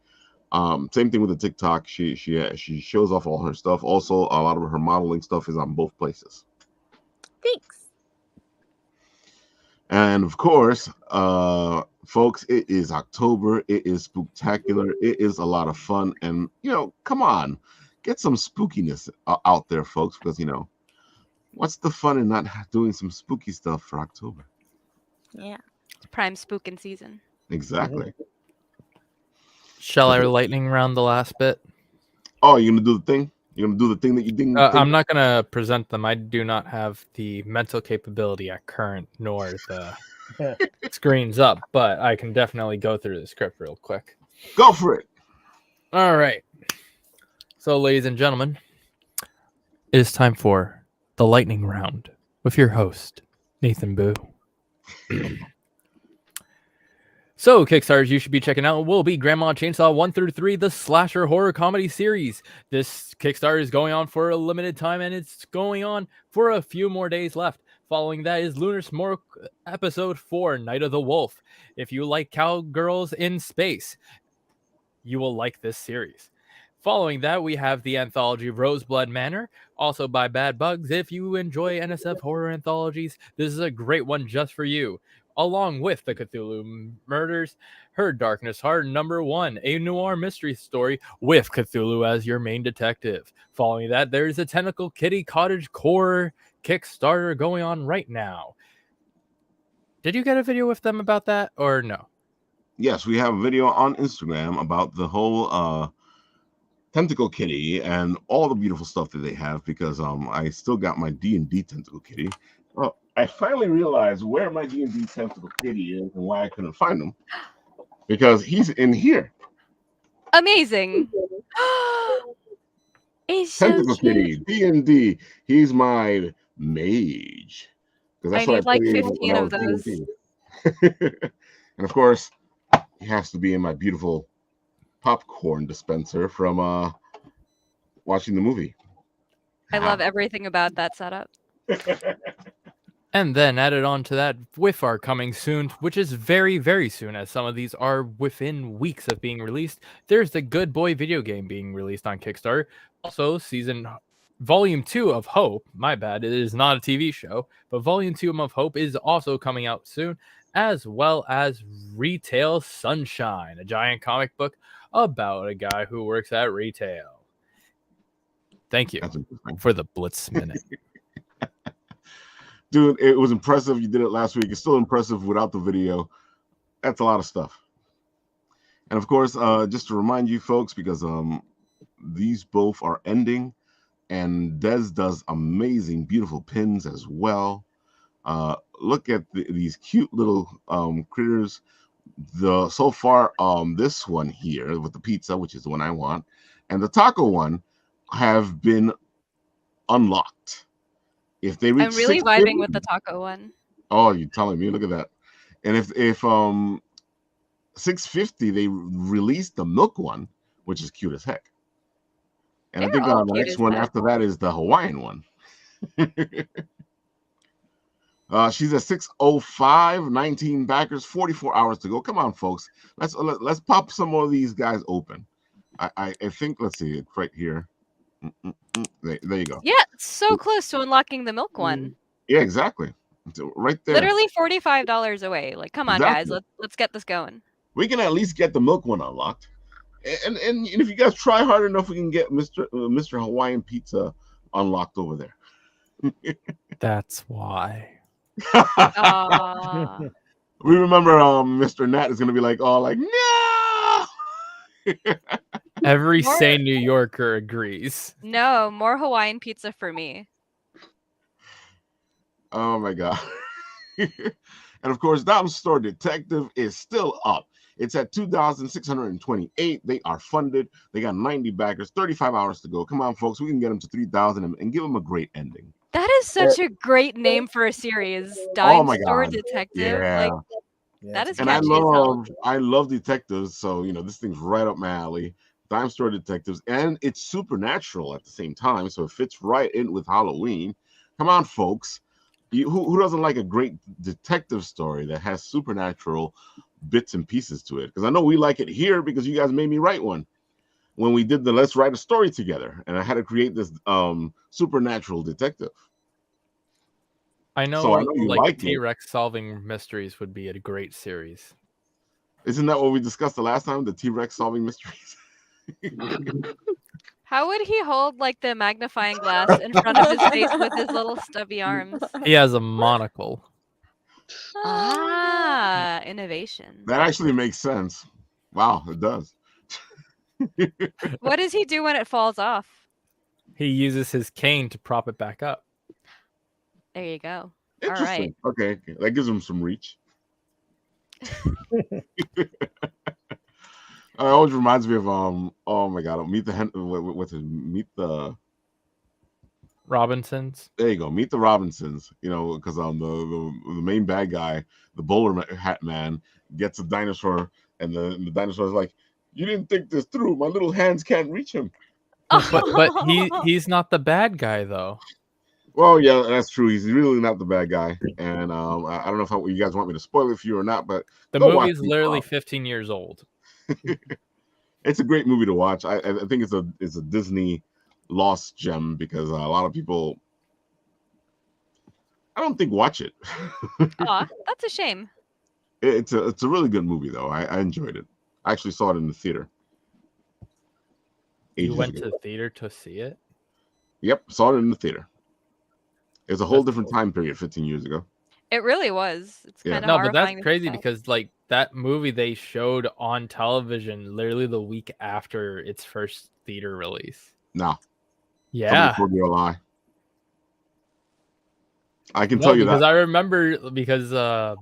B: Same thing with the TikTok. She shows off all her stuff. Also, a lot of her modeling stuff is on both places.
F: Thanks.
B: And of course, Folks, it is October. It is spooktacular. It is a lot of fun. And, come on, get some spookiness out there, folks, because, what's the fun in not doing some spooky stuff for October?
F: Yeah.
C: It's prime spooking season.
B: Exactly.
H: Shall I lightning round the last bit?
B: Oh, you're going to do the thing? You're going to do the thing that you didn't think?
H: I'm not going to present them. I do not have the mental capability at current, nor the screens up, but I can definitely go through the script real quick.
B: Go for it.
H: All right. So, ladies and gentlemen, it is time for the lightning round with your host, Nathan Boo. So, Kickstarters you should be checking out will be Grandma Chainsaw 1 through 3, the slasher horror comedy series. This Kickstarter is going on for a limited time, and it's going on for a few more days left. Following that is Lunar Smoke Episode 4, Night of the Wolf. If you like cowgirls in space, you will like this series. Following that, we have the anthology Roseblood Manor, also by Bad Bugs. If you enjoy NSF horror anthologies, this is a great one just for you. Along with the Cthulhu Murders, Her Darkness Heart #1, a noir mystery story with Cthulhu as your main detective. Following that, there's a Tentacle Kitty Cottage Core Kickstarter going on right now. Did you get a video with them about that, or no?
B: Yes, we have a video on Instagram about the whole Tentacle Kitty and all the beautiful stuff that they have, because I still got my D&D Tentacle Kitty. Well, I finally realized where my D&D Tentacle Kitty is and why I couldn't find him, because he's in here.
C: Amazing. He's so
B: Tentacle Kitty, D&D. He's my mage, because that's
C: I
B: what
C: need like
B: played
C: 15
B: when I
C: of
B: was
C: those.
B: D&D. And of course, he has to be in my beautiful popcorn dispenser from watching the movie.
C: I love everything about that setup.
H: And then added on to that with our coming soon, which is very, very soon, as some of these are within weeks of being released. There's the Good Boy video game being released on Kickstarter. Also, Volume 2 of Hope, my bad, it is not a TV show, but Volume 2 of Hope is also coming out soon, as well as Retail Sunshine, a giant comic book about a guy who works at retail. Thank you for the Blitz Minute.
B: Dude, it was impressive. You did it last week. It's still impressive without the video. That's a lot of stuff. And of course, just to remind you folks, because these both are ending, and Des does amazing, beautiful pins as well. Look at these cute little critters. So far, this one here with the pizza, which is the one I want, and the taco one have been unlocked. If they reach
C: I'm really
B: 650,
C: vibing with the taco one.
B: Oh, you're telling me? Look at that. And if 650, they release the milk one, which is cute as heck. And I
C: They're
B: think
C: all
B: the
C: cute
B: next
C: as
B: one
C: heck.
B: after that is the Hawaiian one. She's at 605, 19 backers, 44 hours to go. Come on, folks. Let's pop some more of these guys open. I think, let's see, it's right here. There you go.
C: Yeah, it's so close to unlocking the milk one.
B: Yeah, exactly. It's right there.
C: Literally $45 away. Like, come on,
B: Exactly.
C: guys, let's get this going.
B: We can at least get the milk one unlocked. And if you guys try hard enough, we can get Mr. Hawaiian Pizza unlocked over there.
H: That's why.
B: We remember Mr. Nat is going to be like, oh, like, no!
H: Every sane New Yorker agrees.
C: No, more Hawaiian pizza for me.
B: Oh, my God. And, of course, Down Store Detective is still up. It's at 2,628. They are funded. They got 90 backers, 35 hours to go. Come on, folks. We can get them to 3,000 and give them a great ending.
C: That is such a great name for a series. Dime Store Detective.
B: Yeah.
C: Like, that is
B: And
C: catchy as hell.
B: I love detectives, so this thing's right up my alley. Dime Store Detectives, and it's supernatural at the same time, so it fits right in with Halloween. Come on, folks. Who doesn't like a great detective story that has supernatural bits and pieces to it? Because I know we like it here because you guys made me write one when we did the Let's Write a Story together, and I had to create this supernatural detective.
H: I know,
B: So I know you
H: like
B: liked it.
H: T-Rex solving mysteries would be a great series.
B: Isn't that what we discussed the last time? The T-Rex solving mysteries.
C: How would he hold like the magnifying glass in front of his face with his little stubby arms?
H: He has a monocle.
C: Ah, innovation.
B: That actually makes sense. Wow, it does.
C: What does he do when it falls off?
H: He uses his cane to prop it back up.
C: There you go.
B: Interesting. All right. Okay, that gives him some reach. It always reminds me of oh my god, Meet the
H: Robinsons.
B: There you go, Meet the Robinsons. You know, because the main bad guy, the bowler hat man, gets a dinosaur, and the dinosaur is like, "You didn't think this through. My little hands can't reach him."
H: But he's not the bad guy though.
B: Well, yeah, that's true. He's really not the bad guy, and I don't know if you guys want me to spoil it for you or not, but
H: the movie's literally 15 years old.
B: It's a great movie to watch. I think it's a Disney lost gem because a lot of people, I don't think, watch it.
C: Aw, that's a shame.
B: It's a really good movie though. I enjoyed it. I actually saw it in the theater.
H: You went to the theater to see it?
B: Yep, saw it in the theater. It's a whole different time period 15 years ago.
C: It really was. It's kind of
H: no, but that's crazy because like that movie they showed on television literally the week after its first theater release.
B: No.
H: Yeah.
B: Told you a lie. I can tell you
H: because
B: that.
H: I remember because I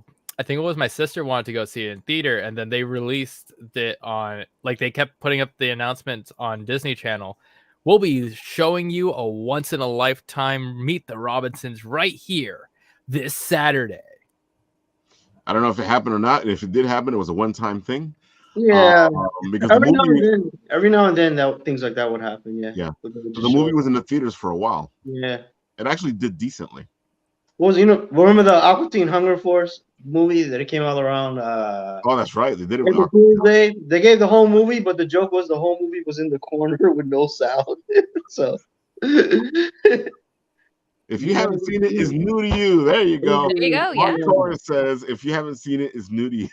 H: think it was my sister wanted to go see it in theater, and then they released it on, like, they kept putting up the announcements on Disney Channel. We'll be showing you a once in a lifetime Meet the Robinsons right here this Saturday.
B: I don't know if it happened or not. And if it did happen, it was a one-time thing.
D: Yeah,
B: because
D: every now and then things like that would happen. Yeah,
B: yeah. The movie was in the theaters for a while.
D: Yeah,
B: it actually did decently.
D: What was remember the Aqua Teen Hunger Force movie that it came out around?
B: Oh, that's right. They did it.
D: April Fool's. They gave the whole movie, but the joke was the whole movie was in the corner with no sound. So.
B: If you haven't seen it, it's new to you. There you go.
C: There you go.
B: Mark
C: Yeah.
B: Torres says, if you haven't seen it, it's new to you.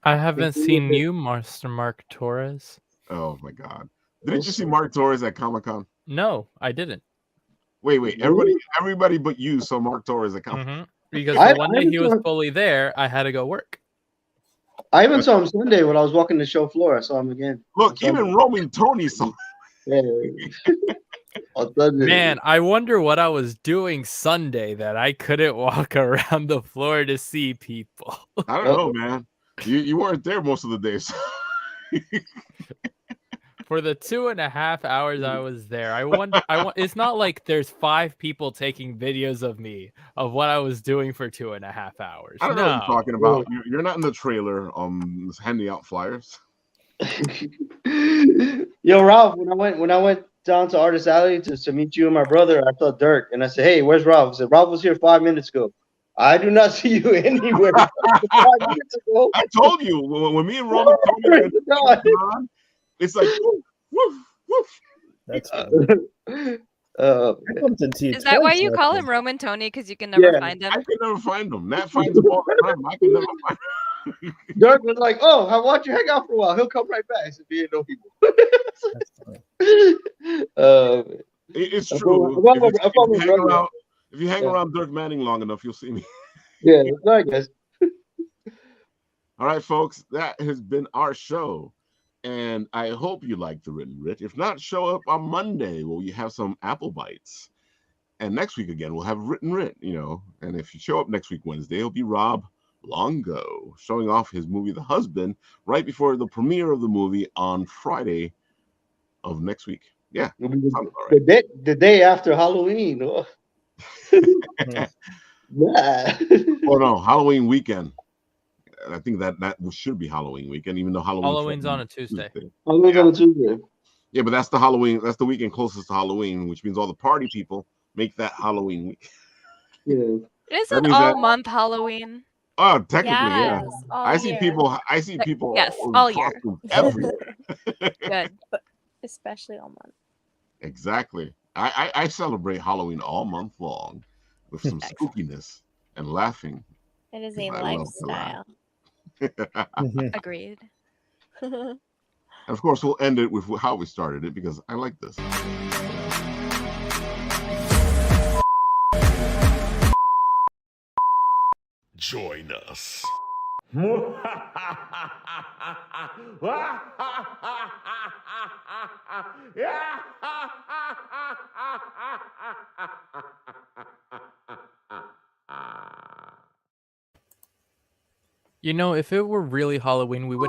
H: I haven't seen you, Master Mark Torres.
B: Oh my God! Didn't you see Mark Torres at Comic-Con?
H: No, I didn't.
B: Wait. Everybody but you saw Mark Torres at Comic-Con.
H: Because the one day he was fully there, I had to go work.
D: I even saw him Sunday when I was walking the show floor. I saw him again.
B: Look, even Roman Tony saw.
H: Man, I wonder what I was doing Sunday that I couldn't walk around the floor to see people.
B: I don't know, man. You weren't there most of the days.
H: For the 2.5 hours I was there, I wonder. It's not like there's 5 people taking videos of me of what I was doing for 2.5 hours.
B: I don't know what you're talking about. You're not in the trailer handing out flyers.
D: Yo, Ralph, when I went down to Artist Alley to meet you and my brother, I saw Dirk, and I said, "Hey, where's Ralph?" I said, "Ralph was here 5 minutes ago." I do not see you anywhere. 5 minutes ago.
B: I told you when me and Roman told me it's like woof, woof, woof.
E: That's
C: Is that why you call him Roman Tony? Because you can never find him?
B: I can never find him. Nat finds him all the time. I can never find him.
D: Dirk was like, "Oh, I watched you hang out for a while. He'll come right back." I said, "He didn't know people."
B: It's true. If you hang around Dirk Manning long enough, you'll see me.
D: Yeah, I guess.
B: All right, folks, that has been our show. And I hope you like the Written Writ. If not, show up on Monday where we have some apple bites. And next week again, we'll have Written Writ, And if you show up next week, Wednesday, it'll be Rob Longo showing off his movie, The Husband, right before the premiere of the movie on Friday of next week. Yeah.
D: The day after Halloween. Oh.
B: Yeah. Oh, no, Halloween weekend. I think that should be Halloween weekend, even though
H: Halloween's on a Tuesday.
D: Halloween's on a Tuesday.
B: Yeah, but that's the Halloween. That's the weekend closest to Halloween, which means all the party people make that Halloween week.
D: Yeah.
C: Isn't all month Halloween?
B: Oh, technically, yeah. I see
F: year.
B: people.
C: Yes, all year.
B: Everywhere.
C: Good.
F: But especially all month.
B: Exactly. I celebrate Halloween all month long with some spookiness and laughing.
F: It is a
B: I love to laugh.
F: lifestyle.
C: Agreed.
B: And of course, we'll end it with how we started it because I like this.
I: Join us.
H: You know, if it were really Halloween, we would